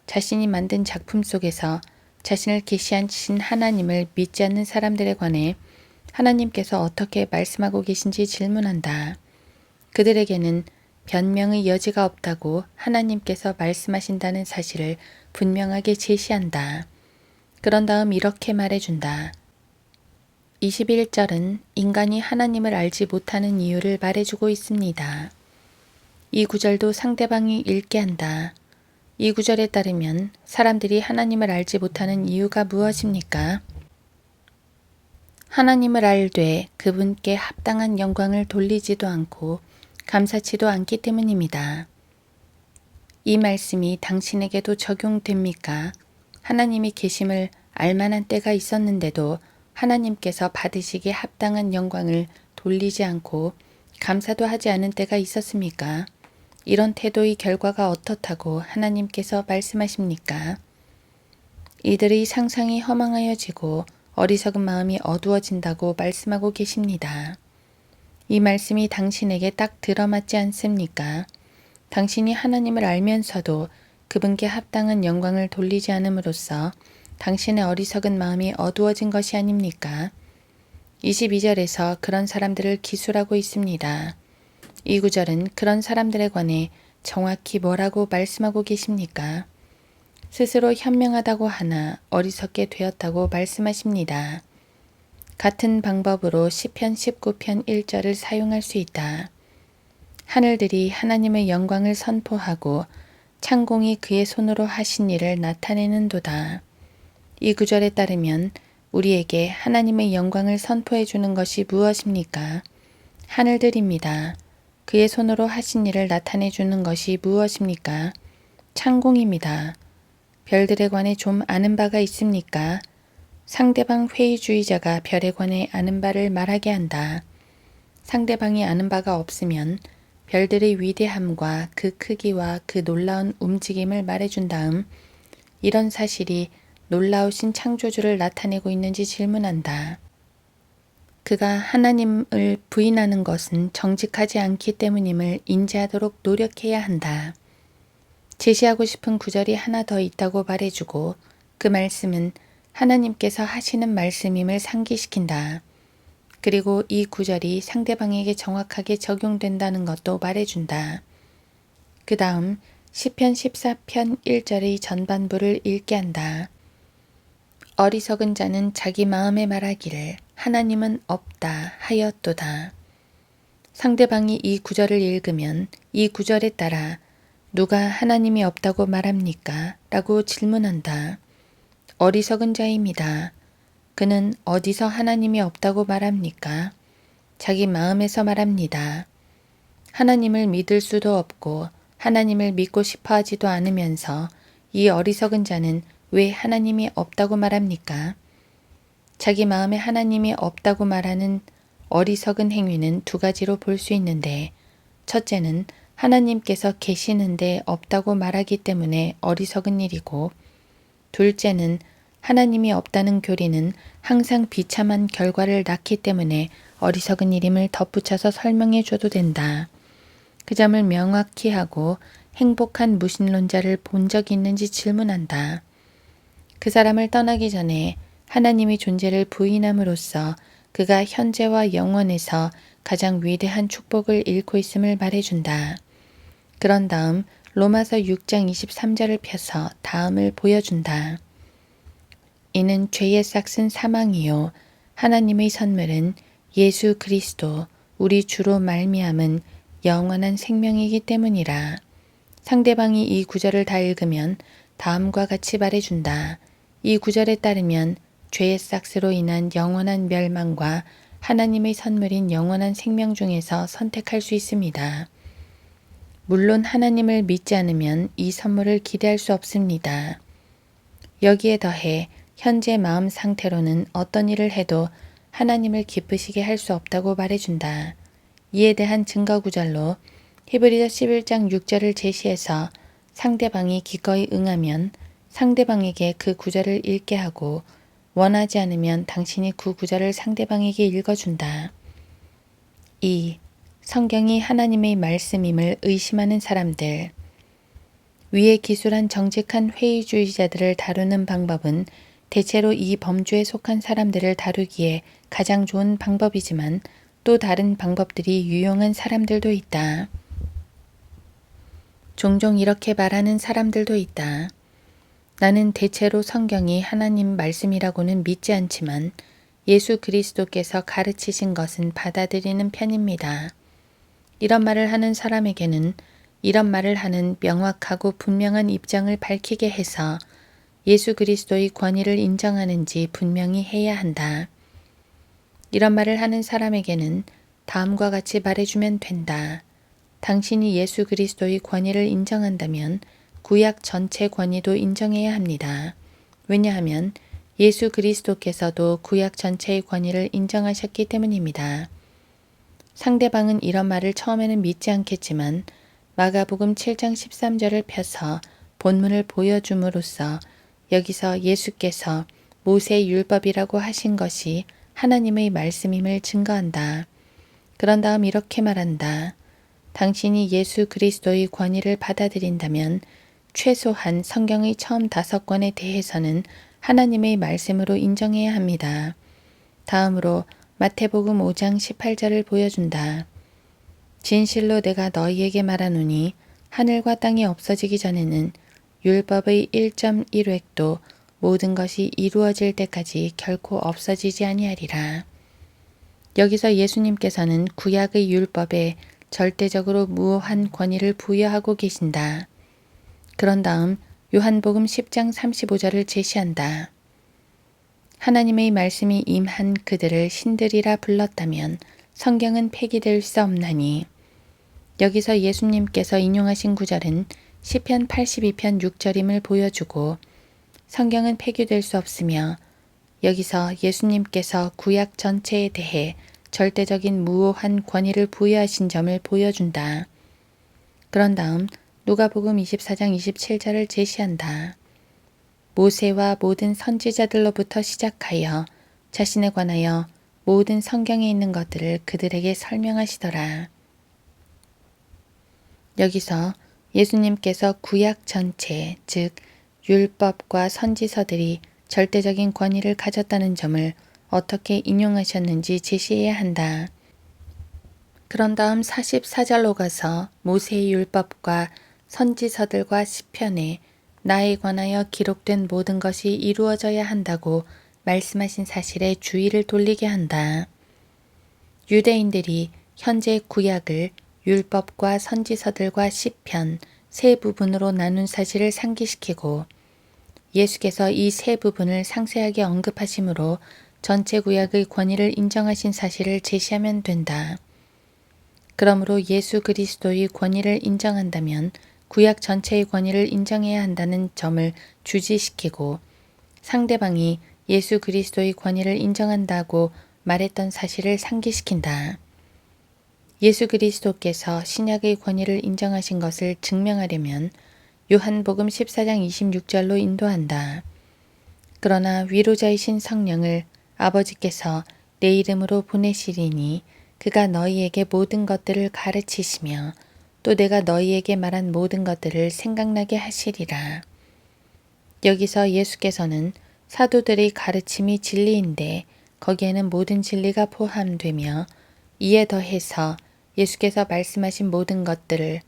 자신이 만든 작품 속에서 자신을 계시하신 하나님을 믿지 않는 사람들에 관해 하나님께서 어떻게 말씀하고 계신지 질문한다. 그들에게는 변명의 여지가 없다고 하나님께서 말씀하신다는 사실을 분명하게 제시한다. 그런 다음 이렇게 말해준다. 21절은 인간이 하나님을 알지 못하는 이유를 말해주고 있습니다. 이 구절도 상대방이 읽게 한다. 이 구절에 따르면 사람들이 하나님을 알지 못하는 이유가 무엇입니까? 하나님을 알되 그분께 합당한 영광을 돌리지도 않고 감사치도 않기 때문입니다. 이 말씀이 당신에게도 적용됩니까? 하나님이 계심을 알만한 때가 있었는데도 하나님께서 받으시기에 합당한 영광을 돌리지 않고 감사도 하지 않은 때가 있었습니까? 이런 태도의 결과가 어떻다고 하나님께서 말씀하십니까? 이들의 상상이 허망하여지고 어리석은 마음이 어두워진다고 말씀하고 계십니다. 이 말씀이 당신에게 딱 들어맞지 않습니까? 당신이 하나님을 알면서도 그분께 합당한 영광을 돌리지 않음으로써 당신의 어리석은 마음이 어두워진 것이 아닙니까? 22절에서 그런 사람들을 기술하고 있습니다. 이 구절은 그런 사람들에 관해 정확히 뭐라고 말씀하고 계십니까? 스스로 현명하다고 하나 어리석게 되었다고 말씀하십니다. 같은 방법으로 시편 19편 1절을 사용할 수 있다. 하늘들이 하나님의 영광을 선포하고 창공이 그의 손으로 하신 일을 나타내는도다. 이 구절에 따르면 우리에게 하나님의 영광을 선포해 주는 것이 무엇입니까? 하늘들입니다. 그의 손으로 하신 일을 나타내 주는 것이 무엇입니까? 창공입니다. 별들에 관해 좀 아는 바가 있습니까? 상대방 회의주의자가 별에 관해 아는 바를 말하게 한다. 상대방이 아는 바가 없으면 별들의 위대함과 그 크기와 그 놀라운 움직임을 말해준 다음 이런 사실이 놀라우신 창조주를 나타내고 있는지 질문한다. 그가 하나님을 부인하는 것은 정직하지 않기 때문임을 인지하도록 노력해야 한다. 제시하고 싶은 구절이 하나 더 있다고 말해주고 그 말씀은 하나님께서 하시는 말씀임을 상기시킨다. 그리고 이 구절이 상대방에게 정확하게 적용된다는 것도 말해준다. 그 다음 시편 14편 1절의 전반부를 읽게 한다. 어리석은 자는 자기 마음에 말하기를 하나님은 없다 하였도다. 상대방이 이 구절을 읽으면 이 구절에 따라 누가 하나님이 없다고 말합니까? 라고 질문한다. 어리석은 자입니다. 그는 어디서 하나님이 없다고 말합니까? 자기 마음에서 말합니다. 하나님을 믿을 수도 없고 하나님을 믿고 싶어 하지도 않으면서 이 어리석은 자는 왜 하나님이 없다고 말합니까? 자기 마음에 하나님이 없다고 말하는 어리석은 행위는 두 가지로 볼 수 있는데, 첫째는 하나님께서 계시는데 없다고 말하기 때문에 어리석은 일이고, 둘째는 하나님이 없다는 교리는 항상 비참한 결과를 낳기 때문에 어리석은 일임을 덧붙여서 설명해 줘도 된다. 그 점을 명확히 하고 행복한 무신론자를 본 적이 있는지 질문한다. 그 사람을 떠나기 전에 하나님의 존재를 부인함으로써 그가 현재와 영원에서 가장 위대한 축복을 잃고 있음을 말해준다. 그런 다음 로마서 6장 23절을 펴서 다음을 보여준다. 이는 죄의 싹은 사망이요 하나님의 선물은 예수 그리스도 우리 주로 말미암은 영원한 생명이기 때문이라. 상대방이 이 구절을 다 읽으면 다음과 같이 말해준다. 이 구절에 따르면 죄의 싹스로 인한 영원한 멸망과 하나님의 선물인 영원한 생명 중에서 선택할 수 있습니다. 물론 하나님을 믿지 않으면 이 선물을 기대할 수 없습니다. 여기에 더해 현재 마음 상태로는 어떤 일을 해도 하나님을 기쁘시게 할 수 없다고 말해준다. 이에 대한 증거 구절로 히브리서 11장 6절을 제시해서 상대방이 기꺼이 응하면 상대방에게 그 구절을 읽게 하고 원하지 않으면 당신이 그 구절을 상대방에게 읽어준다. 2. 성경이 하나님의 말씀임을 의심하는 사람들. 위에 기술한 정직한 회의주의자들을 다루는 방법은 대체로 이 범주에 속한 사람들을 다루기에 가장 좋은 방법이지만 또 다른 방법들이 유용한 사람들도 있다. 종종 이렇게 말하는 사람들도 있다. 나는 대체로 성경이 하나님 말씀이라고는 믿지 않지만 예수 그리스도께서 가르치신 것은 받아들이는 편입니다. 이런 말을 하는 사람에게는 이런 말을 하는 명확하고 분명한 입장을 밝히게 해서 예수 그리스도의 권위를 인정하는지 분명히 해야 한다. 이런 말을 하는 사람에게는 다음과 같이 말해주면 된다. 당신이 예수 그리스도의 권위를 인정한다면 구약 전체 권위도 인정해야 합니다. 왜냐하면 예수 그리스도께서도 구약 전체의 권위를 인정하셨기 때문입니다. 상대방은 이런 말을 처음에는 믿지 않겠지만 마가복음 7장 13절을 펴서 본문을 보여줌으로써 여기서 예수께서 모세의 율법이라고 하신 것이 하나님의 말씀임을 증거한다. 그런 다음 이렇게 말한다. 당신이 예수 그리스도의 권위를 받아들인다면 최소한 성경의 처음 5권에 대해서는 하나님의 말씀으로 인정해야 합니다. 다음으로 마태복음 5장 18절을 보여준다. 진실로 내가 너희에게 말하노니 하늘과 땅이 없어지기 전에는 율법의 1.1획도 모든 것이 이루어질 때까지 결코 없어지지 아니하리라. 여기서 예수님께서는 구약의 율법에 절대적으로 무효한 권위를 부여하고 계신다. 그런 다음 요한복음 10장 35절을 제시한다. 하나님의 말씀이 임한 그들을 신들이라 불렀다면 성경은 폐기될 수 없나니. 여기서 예수님께서 인용하신 구절은 시편 82편 6절임을 보여주고 성경은 폐기될 수 없으며 여기서 예수님께서 구약 전체에 대해 절대적인 무효한 권위를 부여하신 점을 보여준다. 그런 다음 누가복음 24장 27절을 제시한다. 모세와 모든 선지자들로부터 시작하여 자신에 관하여 모든 성경에 있는 것들을 그들에게 설명하시더라. 여기서 예수님께서 구약 전체, 즉 율법과 선지서들이 절대적인 권위를 가졌다는 점을 어떻게 인용하셨는지 제시해야 한다. 그런 다음 44절로 가서 모세의 율법과 선지서들과 시편에 나에 관하여 기록된 모든 것이 이루어져야 한다고 말씀하신 사실에 주의를 돌리게 한다. 유대인들이 현재 구약을 율법과 선지서들과 시편 세 부분으로 나눈 사실을 상기시키고 예수께서 이 세 부분을 상세하게 언급하심으로 전체 구약의 권위를 인정하신 사실을 제시하면 된다. 그러므로 예수 그리스도의 권위를 인정한다면 구약 전체의 권위를 인정해야 한다는 점을 주지시키고 상대방이 예수 그리스도의 권위를 인정한다고 말했던 사실을 상기시킨다. 예수 그리스도께서 신약의 권위를 인정하신 것을 증명하려면 요한복음 14장 26절로 인도한다. 그러나 위로자이신 성령을 아버지께서 내 이름으로 보내시리니 그가 너희에게 모든 것들을 가르치시며 또 내가 너희에게 말한 모든 것들을 생각나게 하시리라. 여기서 예수께서는 사도들의 가르침이 진리인데 거기에는 모든 진리가 포함되며 이에 더해서 예수께서 말씀하신 모든 것들을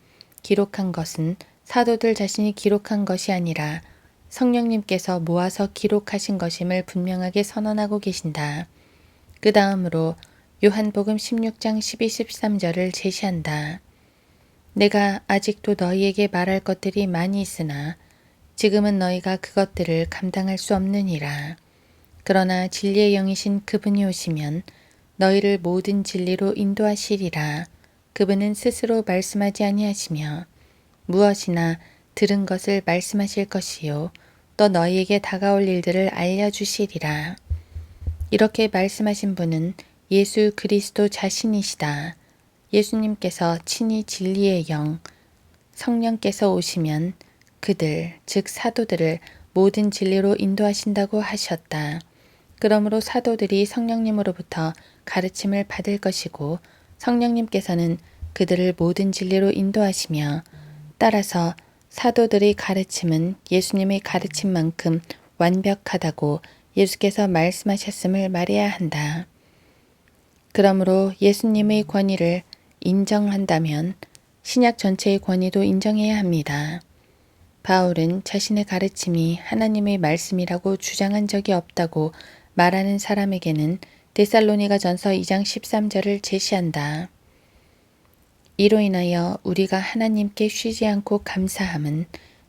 기록한 것은 사도들 자신이 기록한 것이 아니라 성령님께서 모아서 기록하신 것임을 분명하게 선언하고 계신다. 그 다음으로 요한복음 16장 12, 13절을 제시한다. 내가 아직도 너희에게 말할 것들이 많이 있으나 지금은 너희가 그것들을 감당할 수 없느니라. 그러나 진리의 영이신 그분이 오시면 너희를 모든 진리로 인도하시리라. 그분은 스스로 말씀하지 아니하시며 무엇이나 들은 것을 말씀하실 것이요 또 너희에게 다가올 일들을 알려주시리라. 이렇게 말씀하신 분은 예수 그리스도 자신이시다. 예수님께서 친히 진리의 영, 성령께서 오시면 그들, 즉 사도들을 모든 진리로 인도하신다고 하셨다. 그러므로 사도들이 성령님으로부터 가르침을 받을 것이고 성령님께서는 그들을 모든 진리로 인도하시며 따라서 사도들의 가르침은 예수님의 가르침만큼 완벽하다고 예수께서 말씀하셨음을 말해야 한다. 그러므로 예수님의 권위를 인정한다면 신약 전체의 권위도 인정해야 합니다. 바울은 자신의 가르침이 하나님의 말씀이라고 주장한 적이 없다고 말하는 사람에게는 데살로니가 전서 2장 13절을 제시한다. 이로 인하여 우리가 하나님께 쉬지 않고 감사함은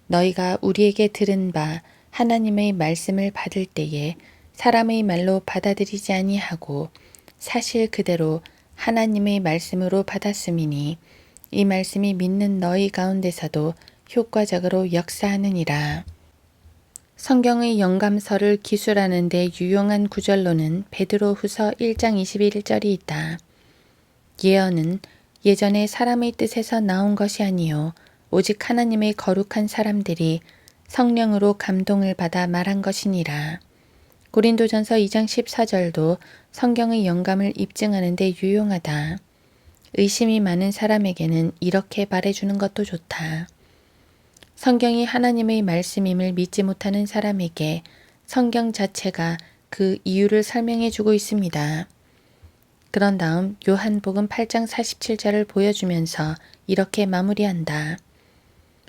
너희가 우리에게 들은 바 하나님의 말씀을 받을 때에 사람의 말로 받아들이지 아니하고 사실 그대로 하나님의 말씀으로 받았음이니 이 말씀이 믿는 너희 가운데서도 효과적으로 역사하느니라. 성경의 영감서를 기술하는 데 유용한 구절로는 베드로후서 1장 21절이 있다. 예언은 예전에 사람의 뜻에서 나온 것이 아니요 오직 하나님의 거룩한 사람들이 성령으로 감동을 받아 말한 것이니라. 고린도전서 2장 14절도 성경의 영감을 입증하는 데 유용하다. 의심이 많은 사람에게는 이렇게 말해주는 것도 좋다. 성경이 하나님의 말씀임을 믿지 못하는 사람에게 성경 자체가 그 이유를 설명해 주고 있습니다. 그런 다음 요한복음 8장 47절을 보여주면서 이렇게 마무리한다.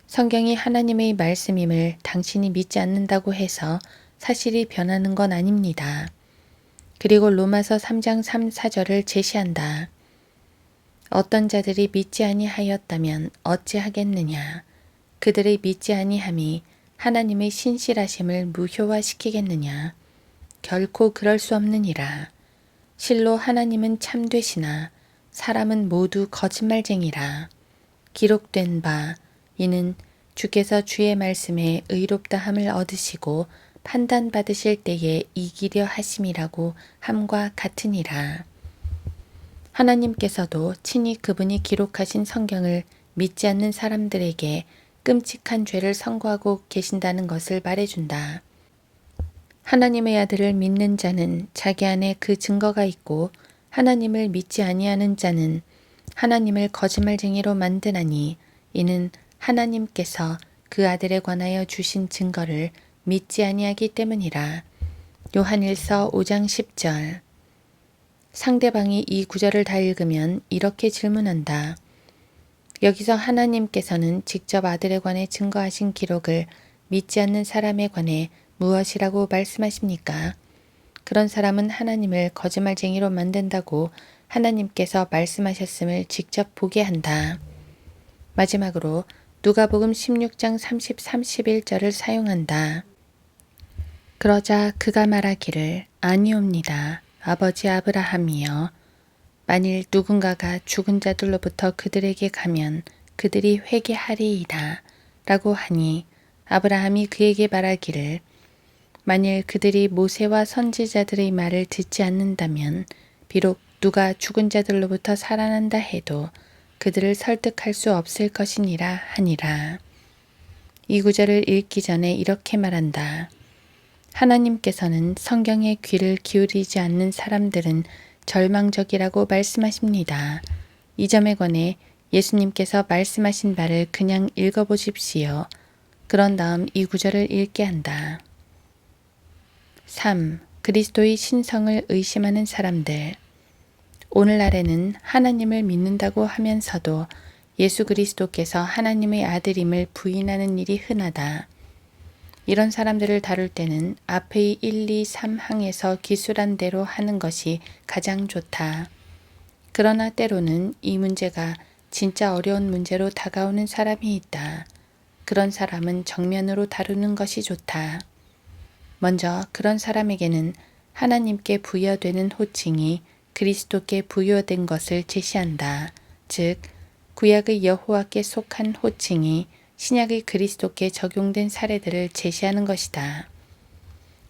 성경이 하나님의 말씀임을 당신이 믿지 않는다고 해서 사실이 변하는 건 아닙니다. 그리고 로마서 3장 3, 4절을 제시한다. 어떤 자들이 믿지 아니하였다면 어찌하겠느냐. 그들의 믿지 아니함이 하나님의 신실하심을 무효화시키겠느냐. 결코 그럴 수 없느니라. 실로 하나님은 참되시나 사람은 모두 거짓말쟁이라. 기록된 바 이는 주께서 주의 말씀에 의롭다함을 얻으시고 판단받으실 때에 이기려 하심이라고 함과 같으니라. 하나님께서도 친히 그분이 기록하신 성경을 믿지 않는 사람들에게 끔찍한 죄를 선고하고 계신다는 것을 말해준다. 하나님의 아들을 믿는 자는 자기 안에 그 증거가 있고 하나님을 믿지 아니하는 자는 하나님을 거짓말쟁이로 만드나니 이는 하나님께서 그 아들에 관하여 주신 증거를 믿지 아니하기 때문이라. 요한일서 5장 10절. 상대방이 이 구절을 다 읽으면 이렇게 질문한다. 여기서 하나님께서는 직접 아들에 관해 증거하신 기록을 믿지 않는 사람에 관해 무엇이라고 말씀하십니까? 그런 사람은 하나님을 거짓말쟁이로 만든다고 하나님께서 말씀하셨음을 직접 보게 한다. 마지막으로 누가복음 16장 30, 31절을 사용한다. 그러자 그가 말하기를 아니옵니다. 아버지 아브라함이여. 만일 누군가가 죽은 자들로부터 그들에게 가면 그들이 회개하리이다. 라고 하니 아브라함이 그에게 말하기를 만일 그들이 모세와 선지자들의 말을 듣지 않는다면 비록 누가 죽은 자들로부터 살아난다 해도 그들을 설득할 수 없을 것이니라 하니라. 이 구절을 읽기 전에 이렇게 말한다. 하나님께서는 성경에 귀를 기울이지 않는 사람들은 절망적이라고 말씀하십니다. 이 점에 관해 예수님께서 말씀하신 바를 그냥 읽어보십시오. 그런 다음 이 구절을 읽게 한다. 3. 그리스도의 신성을 의심하는 사람들. 오늘날에는 하나님을 믿는다고 하면서도 예수 그리스도께서 하나님의 아들임을 부인하는 일이 흔하다. 이런 사람들을 다룰 때는 앞의 1, 2, 3항에서 기술한 대로 하는 것이 가장 좋다. 그러나 때로는 이 문제가 진짜 어려운 문제로 다가오는 사람이 있다. 그런 사람은 정면으로 다루는 것이 좋다. 먼저 그런 사람에게는 하나님께 부여되는 호칭이 그리스도께 부여된 것을 제시한다. 즉, 구약의 여호와께 속한 호칭이 신약의 그리스도께 적용된 사례들을 제시하는 것이다.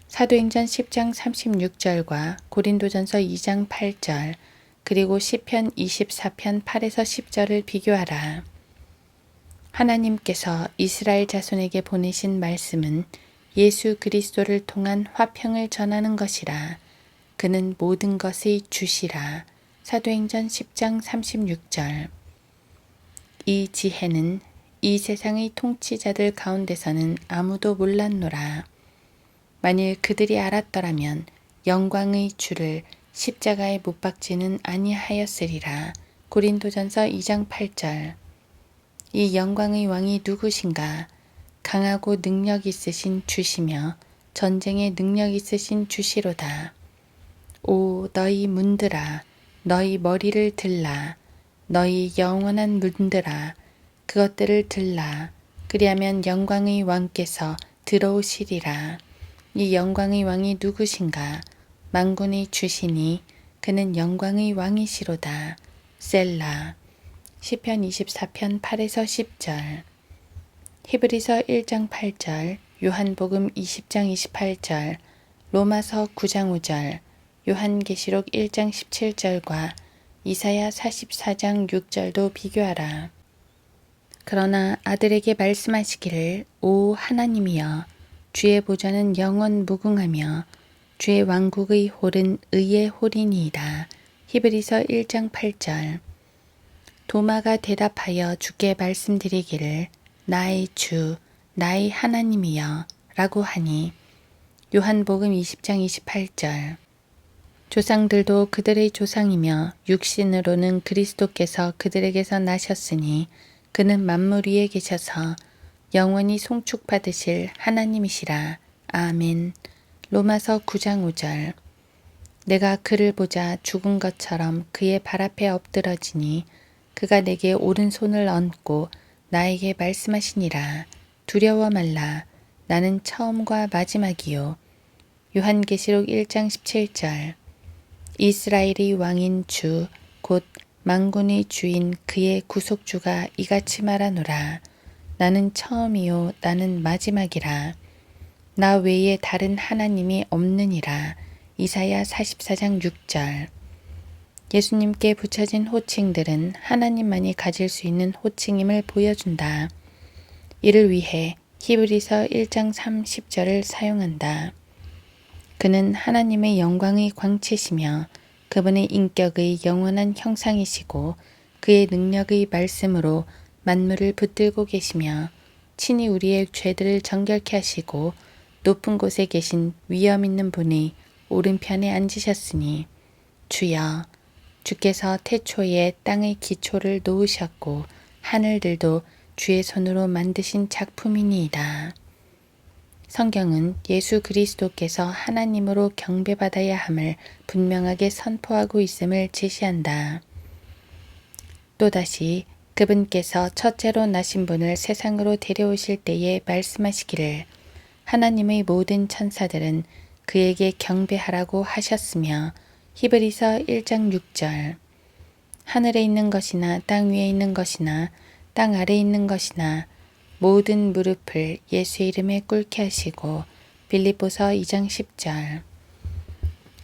사도행전 10장 36절과 고린도전서 2장 8절 그리고 시편 24편 8에서 10절을 비교하라. 하나님께서 이스라엘 자손에게 보내신 말씀은 예수 그리스도를 통한 화평을 전하는 것이라. 그는 모든 것의 주시라. 사도행전 10장 36절. 이 지혜는 이 세상의 통치자들 가운데서는 아무도 몰랐노라. 만일 그들이 알았더라면 영광의 주를 십자가에 못 박지는 아니하였으리라. 고린도전서 2장 8절. 이 영광의 왕이 누구신가? 강하고 능력 있으신 주시며 전쟁에 능력 있으신 주시로다. 오 너희 문들아 너희 머리를 들라. 너희 영원한 문들아 그것들을 들라. 그리하면 영광의 왕께서 들어오시리라. 이 영광의 왕이 누구신가? 만군의 주시니 그는 영광의 왕이시로다. 셀라. 시편 24편 8에서 10절. 히브리서 1장 8절, 요한복음 20장 28절, 로마서 9장 5절, 요한계시록 1장 17절과 이사야 44장 6절도 비교하라. 그러나 아들에게 말씀하시기를 오 하나님이여 주의 보좌는 영원 무궁하며 주의 왕국의 홀은 의의 홀이니이다. 히브리서 1장 8절. 도마가 대답하여 주께 말씀드리기를 나의 주, 나의 하나님이여 라고 하니 요한복음 20장 28절. 조상들도 그들의 조상이며 육신으로는 그리스도께서 그들에게서 나셨으니 그는 만물 위에 계셔서 영원히 송축받으실 하나님이시라. 아멘. 로마서 9장 5절. 내가 그를 보자 죽은 것처럼 그의 발 앞에 엎드러지니 그가 내게 오른손을 얹고 나에게 말씀하시니라. 두려워 말라. 나는 처음과 마지막이요. 요한계시록 1장 17절. 이스라엘의 왕인 주, 곧 만군의 주인 그의 구속주가 이같이 말하노라. 나는 처음이요 나는 마지막이라. 나 외에 다른 하나님이 없느니라. 이사야 44장 6절. 예수님께 붙여진 호칭들은 하나님만이 가질 수 있는 호칭임을 보여준다. 이를 위해 히브리서 1장 30절을 사용한다. 그는 하나님의 영광의 광채시며 그분의 인격의 영원한 형상이시고 그의 능력의 말씀으로 만물을 붙들고 계시며 친히 우리의 죄들을 정결케 하시고 높은 곳에 계신 위엄 있는 분이 오른편에 앉으셨으니 주여 주께서 태초에 땅의 기초를 놓으셨고 하늘들도 주의 손으로 만드신 작품이니이다. 성경은 예수 그리스도께서 하나님으로 경배받아야 함을 분명하게 선포하고 있음을 제시한다. 또다시 그분께서 첫째로 나신 분을 세상으로 데려오실 때에 말씀하시기를 하나님의 모든 천사들은 그에게 경배하라고 하셨으며 히브리서 1장 6절 하늘에 있는 것이나 땅 위에 있는 것이나 땅 아래에 있는 것이나 모든 무릎을 예수의 이름에 꿇게 하시고 빌립보서 2장 10절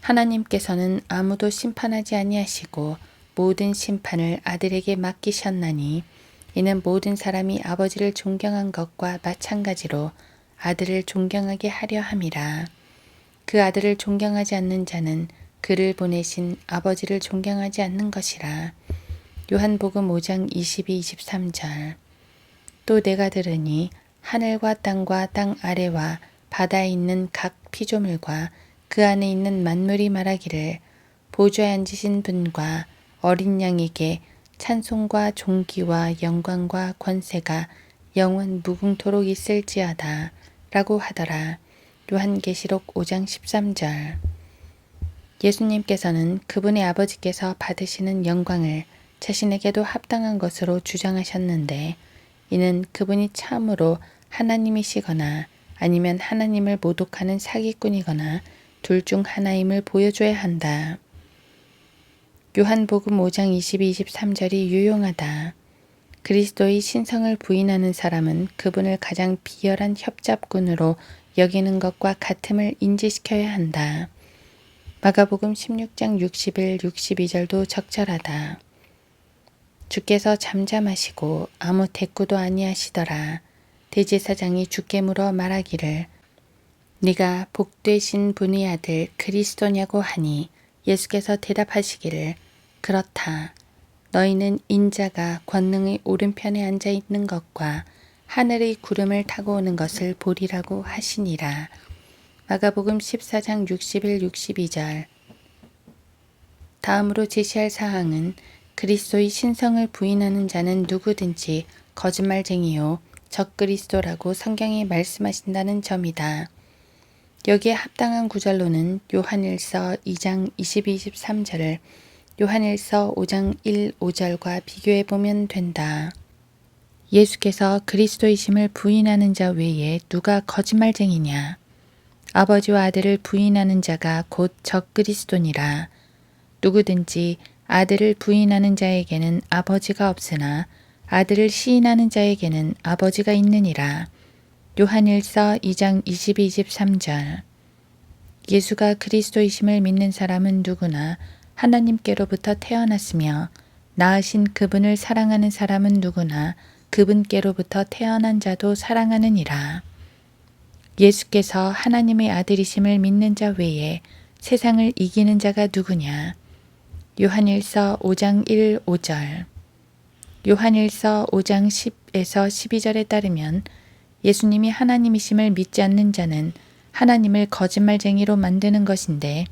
하나님께서는 아무도 심판하지 아니하시고 모든 심판을 아들에게 맡기셨나니 이는 모든 사람이 아버지를 존경한 것과 마찬가지로 아들을 존경하게 하려 함이라. 그 아들을 존경하지 않는 자는 그를 보내신 아버지를 존경하지 않는 것이라. 요한복음 5장 22, 23절 또 내가 들으니 하늘과 땅 아래와 바다에 있는 각 피조물과 그 안에 있는 만물이 말하기를 보좌에 앉으신 분과 어린 양에게 찬송과 존귀와 영광과 권세가 영원 무궁토록 있을지어다 라고 하더라. 요한계시록 5장 13절 예수님께서는 그분의 아버지께서 받으시는 영광을 자신에게도 합당한 것으로 주장하셨는데 이는 그분이 참으로 하나님이시거나 아니면 하나님을 모독하는 사기꾼이거나 둘 중 하나임을 보여줘야 한다. 요한복음 5장 22, 23절이 유용하다. 그리스도의 신성을 부인하는 사람은 그분을 가장 비열한 협잡꾼으로 여기는 것과 같음을 인지시켜야 한다. 마가복음 16장 61, 62절도 적절하다. 주께서 잠잠하시고 아무 대꾸도 아니하시더라. 대제사장이 주께 물어 말하기를 네가 복되신 분의 아들 그리스도냐고 하니 예수께서 대답하시기를 그렇다. 너희는 인자가 권능의 오른편에 앉아 있는 것과 하늘의 구름을 타고 오는 것을 보리라고 하시니라. 마가복음 14장 61, 62절 다음으로 제시할 사항은 그리스도의 신성을 부인하는 자는 누구든지 거짓말쟁이요 적그리스도라고 성경이 말씀하신다는 점이다. 여기에 합당한 구절로는 요한일서 2장 22, 23절을 요한일서 5장 1, 5절과 비교해 보면 된다. 예수께서 그리스도이심을 부인하는 자 외에 누가 거짓말쟁이냐? 아버지와 아들을 부인하는 자가 곧 적그리스도니라. 누구든지 아들을 부인하는 자에게는 아버지가 없으나 아들을 시인하는 자에게는 아버지가 있느니라. 요한일서 2장 22, 23절 예수가 그리스도이심을 믿는 사람은 누구나 하나님께로부터 태어났으며 낳으신 그분을 사랑하는 사람은 누구나 그분께로부터 태어난 자도 사랑하느니라. 예수께서 하나님의 아들이심을 믿는 자 외에 세상을 이기는 자가 누구냐? 요한일서 5장 1, 5절 요한일서 5장 10에서 12절에 따르면 예수님이 하나님이심을 믿지 않는 자는 하나님을 거짓말쟁이로 만드는 것인데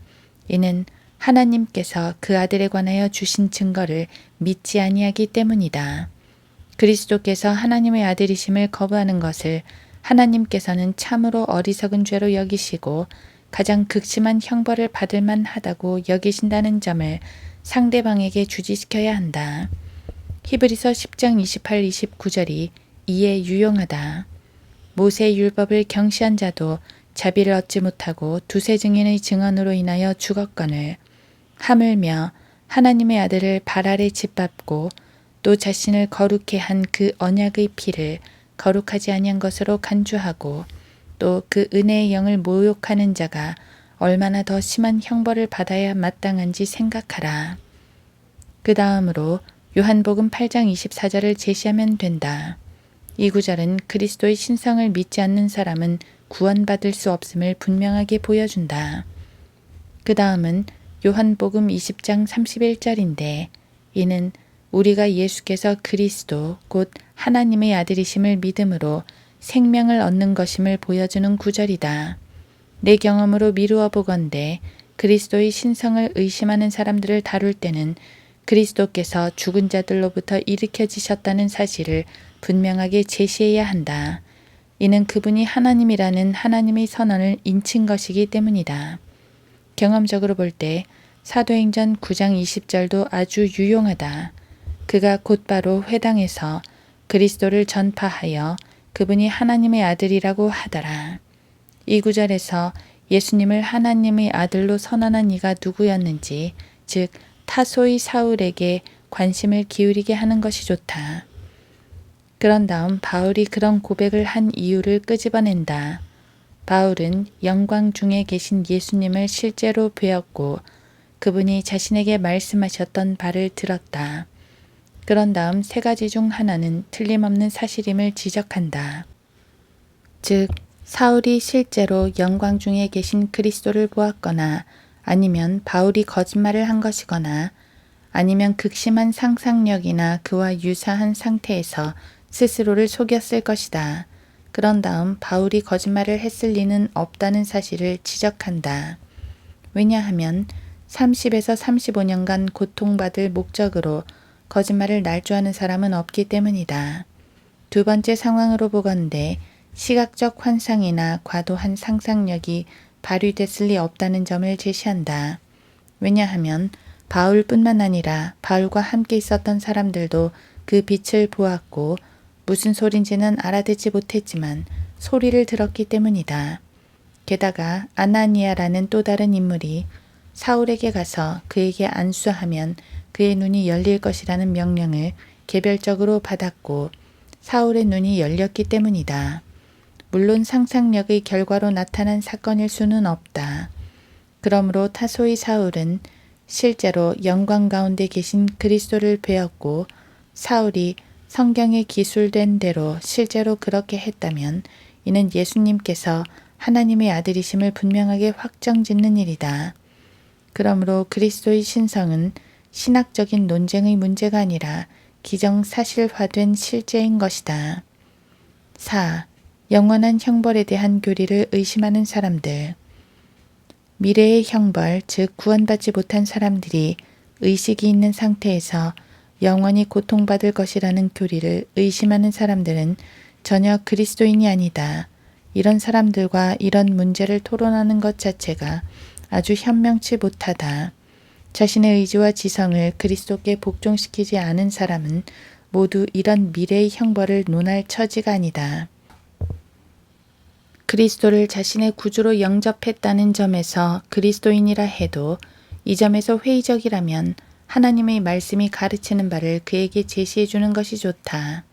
이는 하나님께서 그 아들에 관하여 주신 증거를 믿지 아니하기 때문이다. 그리스도께서 하나님의 아들이심을 거부하는 것을 하나님께서는 참으로 어리석은 죄로 여기시고 가장 극심한 형벌을 받을 만하다고 여기신다는 점을 상대방에게 주지시켜야 한다. 히브리서 10장 28, 29절이 이에 유용하다. 모세의 율법을 경시한 자도 자비를 얻지 못하고 두세 증인의 증언으로 인하여 죽었거늘 하물며 하나님의 아들을 발 아래 짓밟고 또 자신을 거룩해 한 그 언약의 피를 거룩하지 아니한 것으로 간주하고 또 그 은혜의 영을 모욕하는 자가 얼마나 더 심한 형벌을 받아야 마땅한지 생각하라. 그 다음으로 요한복음 8장 24절을 제시하면 된다. 이 구절은 그리스도의 신성을 믿지 않는 사람은 구원받을 수 없음을 분명하게 보여준다. 그 다음은 요한복음 20장 31절인데 이는 우리가 예수께서 그리스도 곧 하나님의 아들이심을 믿음으로 생명을 얻는 것임을 보여주는 구절이다. 내 경험으로 미루어 보건대 그리스도의 신성을 의심하는 사람들을 다룰 때는 그리스도께서 죽은 자들로부터 일으켜지셨다는 사실을 분명하게 제시해야 한다. 이는 그분이 하나님이라는 하나님의 선언을 인친 것이기 때문이다. 경험적으로 볼 때 사도행전 9장 20절도 아주 유용하다. 그가 곧바로 회당에서 그리스도를 전파하여 그분이 하나님의 아들이라고 하더라. 이 구절에서 예수님을 하나님의 아들로 선언한 이가 누구였는지, 즉 타소의 사울에게 관심을 기울이게 하는 것이 좋다. 그런 다음 바울이 그런 고백을 한 이유를 끄집어낸다. 바울은 영광 중에 계신 예수님을 실제로 뵈었고 그분이 자신에게 말씀하셨던 바를 들었다. 그런 다음 세 가지 중 하나는 틀림없는 사실임을 지적한다. 즉 사울이 실제로 영광 중에 계신 그리스도를 보았거나 아니면 바울이 거짓말을 한 것이거나 아니면 극심한 상상력이나 그와 유사한 상태에서 스스로를 속였을 것이다. 그런 다음 바울이 거짓말을 했을 리는 없다는 사실을 지적한다. 왜냐하면 30에서 35년간 고통받을 목적으로 거짓말을 날조하는 사람은 없기 때문이다. 두 번째 상황으로 보건대 시각적 환상이나 과도한 상상력이 발휘됐을 리 없다는 점을 제시한다. 왜냐하면 바울뿐만 아니라 바울과 함께 있었던 사람들도 그 빛을 보았고 무슨 소린지는 알아듣지 못했지만 소리를 들었기 때문이다. 게다가 아나니아라는 또 다른 인물이 사울에게 가서 그에게 안수하면 그의 눈이 열릴 것이라는 명령을 개별적으로 받았고 사울의 눈이 열렸기 때문이다. 물론 상상력의 결과로 나타난 사건일 수는 없다. 그러므로 타소의 사울은 실제로 영광 가운데 계신 그리스도를 뵈었고 사울이 성경에 기술된 대로 실제로 그렇게 했다면 이는 예수님께서 하나님의 아들이심을 분명하게 확정짓는 일이다. 그러므로 그리스도의 신성은 신학적인 논쟁의 문제가 아니라 기정사실화된 실제인 것이다. 4. 영원한 형벌에 대한 교리를 의심하는 사람들. 미래의 형벌, 즉 구원받지 못한 사람들이 의식이 있는 상태에서 영원히 고통받을 것이라는 교리를 의심하는 사람들은 전혀 그리스도인이 아니다. 이런 사람들과 이런 문제를 토론하는 것 자체가 아주 현명치 못하다. 자신의 의지와 지성을 그리스도께 복종시키지 않은 사람은 모두 이런 미래의 형벌을 논할 처지가 아니다. 그리스도를 자신의 구주로 영접했다는 점에서 그리스도인이라 해도 이 점에서 회의적이라면 하나님의 말씀이 가르치는 바를 그에게 제시해 주는 것이 좋다.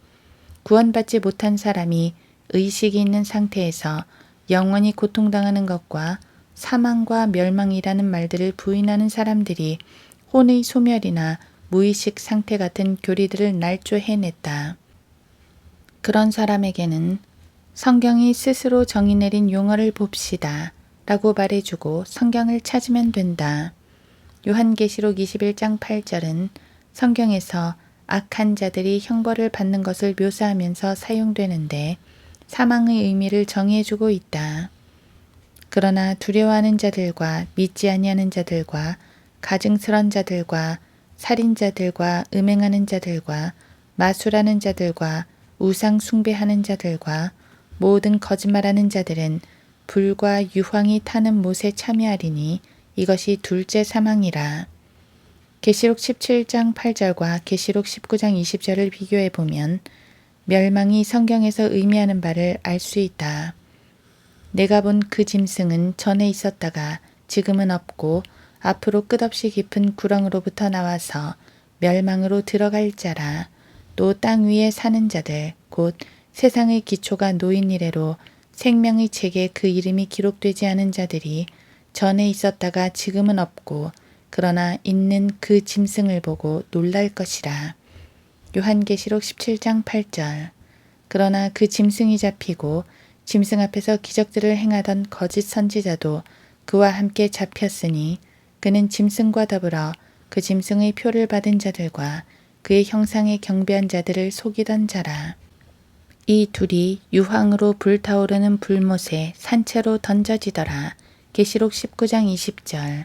구원받지 못한 사람이 의식이 있는 상태에서 영원히 고통당하는 것과 사망과 멸망이라는 말들을 부인하는 사람들이 혼의 소멸이나 무의식 상태 같은 교리들을 날조해냈다. 그런 사람에게는 성경이 스스로 정의 내린 용어를 봅시다 라고 말해주고 성경을 찾으면 된다. 요한계시록 21장 8절은 성경에서 악한 자들이 형벌을 받는 것을 묘사하면서 사용되는데 사망의 의미를 정의해주고 있다. 그러나 두려워하는 자들과 믿지 아니하는 자들과 가증스런 자들과 살인자들과 음행하는 자들과 마술하는 자들과 우상 숭배하는 자들과 모든 거짓말하는 자들은 불과 유황이 타는 못에 참여하리니 이것이 둘째 사망이라. 계시록 17장 8절과 계시록 19장 20절을 비교해 보면 멸망이 성경에서 의미하는 바를 알 수 있다. 내가 본 그 짐승은 전에 있었다가 지금은 없고 앞으로 끝없이 깊은 구렁으로부터 나와서 멸망으로 들어갈 자라. 또 땅 위에 사는 자들 곧 세상의 기초가 놓인 이래로 생명의 책에 그 이름이 기록되지 않은 자들이 전에 있었다가 지금은 없고 그러나 있는 그 짐승을 보고 놀랄 것이라. 요한계시록 17장 8절. 그러나 그 짐승이 잡히고 짐승 앞에서 기적들을 행하던 거짓 선지자도 그와 함께 잡혔으니 그는 짐승과 더불어 그 짐승의 표를 받은 자들과 그의 형상에 경배한 자들을 속이던 자라. 이 둘이 유황으로 불타오르는 불못에 산채로 던져지더라. 계시록 19장 20절.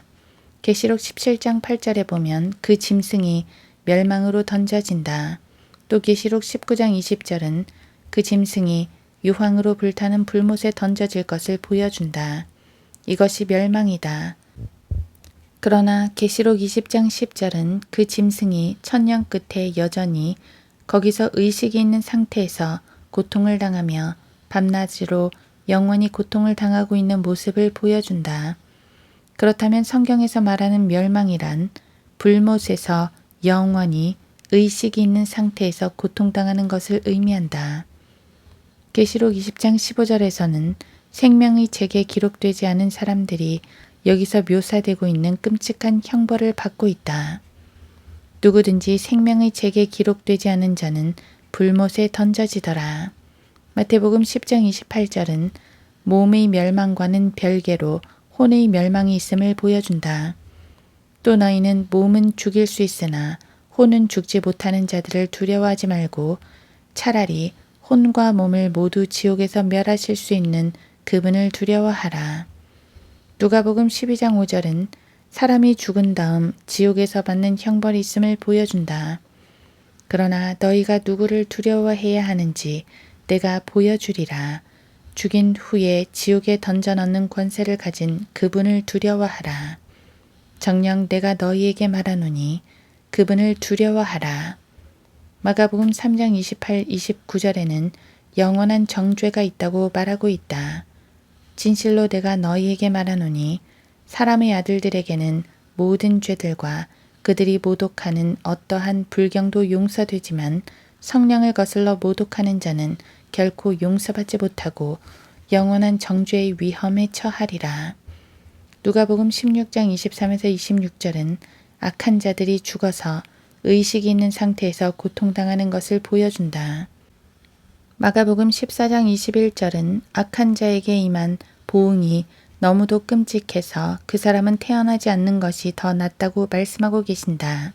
계시록 17장 8절에 보면 그 짐승이 멸망으로 던져진다. 또 계시록 19장 20절은 그 짐승이 유황으로 불타는 불못에 던져질 것을 보여준다. 이것이 멸망이다. 그러나 계시록 20장 10절은 그 짐승이 천년 끝에 여전히 거기서 의식이 있는 상태에서 고통을 당하며 밤낮으로 영원히 고통을 당하고 있는 모습을 보여준다. 그렇다면 성경에서 말하는 멸망이란 불못에서 영원히 의식이 있는 상태에서 고통당하는 것을 의미한다. 계시록 20장 15절에서는 생명의 책에 기록되지 않은 사람들이 여기서 묘사되고 있는 끔찍한 형벌을 받고 있다. 누구든지 생명의 책에 기록되지 않은 자는 불못에 던져지더라. 마태복음 10장 28절은 몸의 멸망과는 별개로 혼의 멸망이 있음을 보여준다. 또 너희는 몸은 죽일 수 있으나 혼은 죽지 못하는 자들을 두려워하지 말고 차라리 혼과 몸을 모두 지옥에서 멸하실 수 있는 그분을 두려워하라. 누가복음 12장 5절은 사람이 죽은 다음 지옥에서 받는 형벌이 있음을 보여준다. 그러나 너희가 누구를 두려워해야 하는지 내가 보여주리라. 죽인 후에 지옥에 던져넣는 권세를 가진 그분을 두려워하라. 정녕 내가 너희에게 말하노니 그분을 두려워하라. 마가복음 3장 28, 29절에는 영원한 정죄가 있다고 말하고 있다. 진실로 내가 너희에게 말하노니 사람의 아들들에게는 모든 죄들과 그들이 모독하는 어떠한 불경도 용서되지만 성령을 거슬러 모독하는 자는 결코 용서받지 못하고 영원한 정죄의 위험에 처하리라. 누가복음 16장 23에서 26절은 악한 자들이 죽어서 의식이 있는 상태에서 고통당하는 것을 보여준다. 마가복음 14장 21절은 악한 자에게 임한 보응이 너무도 끔찍해서 그 사람은 태어나지 않는 것이 더 낫다고 말씀하고 계신다.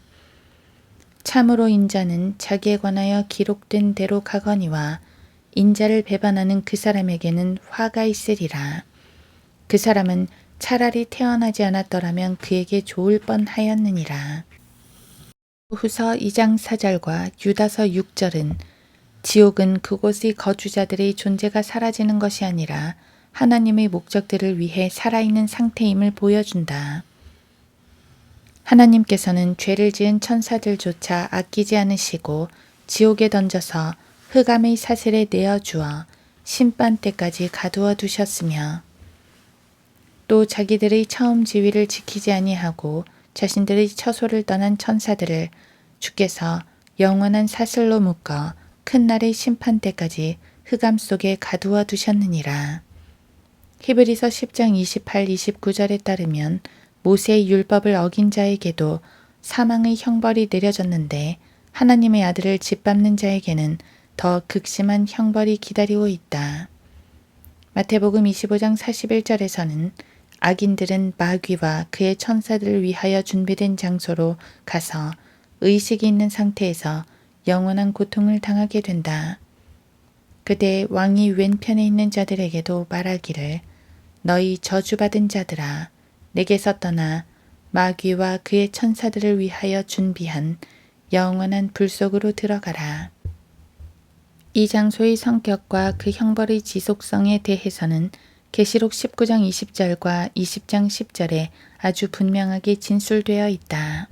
참으로 인자는 자기에 관하여 기록된 대로 가거니와 인자를 배반하는 그 사람에게는 화가 있으리라. 그 사람은 차라리 태어나지 않았더라면 그에게 좋을 뻔하였느니라. 후서 2장 4절과 유다서 6절은 지옥은 그곳의 거주자들의 존재가 사라지는 것이 아니라 하나님의 목적들을 위해 살아있는 상태임을 보여준다. 하나님께서는 죄를 지은 천사들조차 아끼지 않으시고 지옥에 던져서 흑암의 사슬에 내어주어 심판 때까지 가두어 두셨으며 또 자기들의 처음 지위를 지키지 아니하고 자신들의 처소를 떠난 천사들을 주께서 영원한 사슬로 묶어 큰 날의 심판 때까지 흑암 속에 가두어 두셨느니라. 히브리서 10장 28, 29절에 따르면 모세의 율법을 어긴 자에게도 사망의 형벌이 내려졌는데 하나님의 아들을 짓밟는 자에게는 더 극심한 형벌이 기다리고 있다. 마태복음 25장 41절에서는 악인들은 마귀와 그의 천사들을 위하여 준비된 장소로 가서 의식이 있는 상태에서 영원한 고통을 당하게 된다. 그때 왕이 왼편에 있는 자들에게도 말하기를 너희 저주받은 자들아 내게서 떠나 마귀와 그의 천사들을 위하여 준비한 영원한 불 속으로 들어가라. 이 장소의 성격과 그 형벌의 지속성에 대해서는 계시록 19장 20절과 20장 10절에 아주 분명하게 진술되어 있다.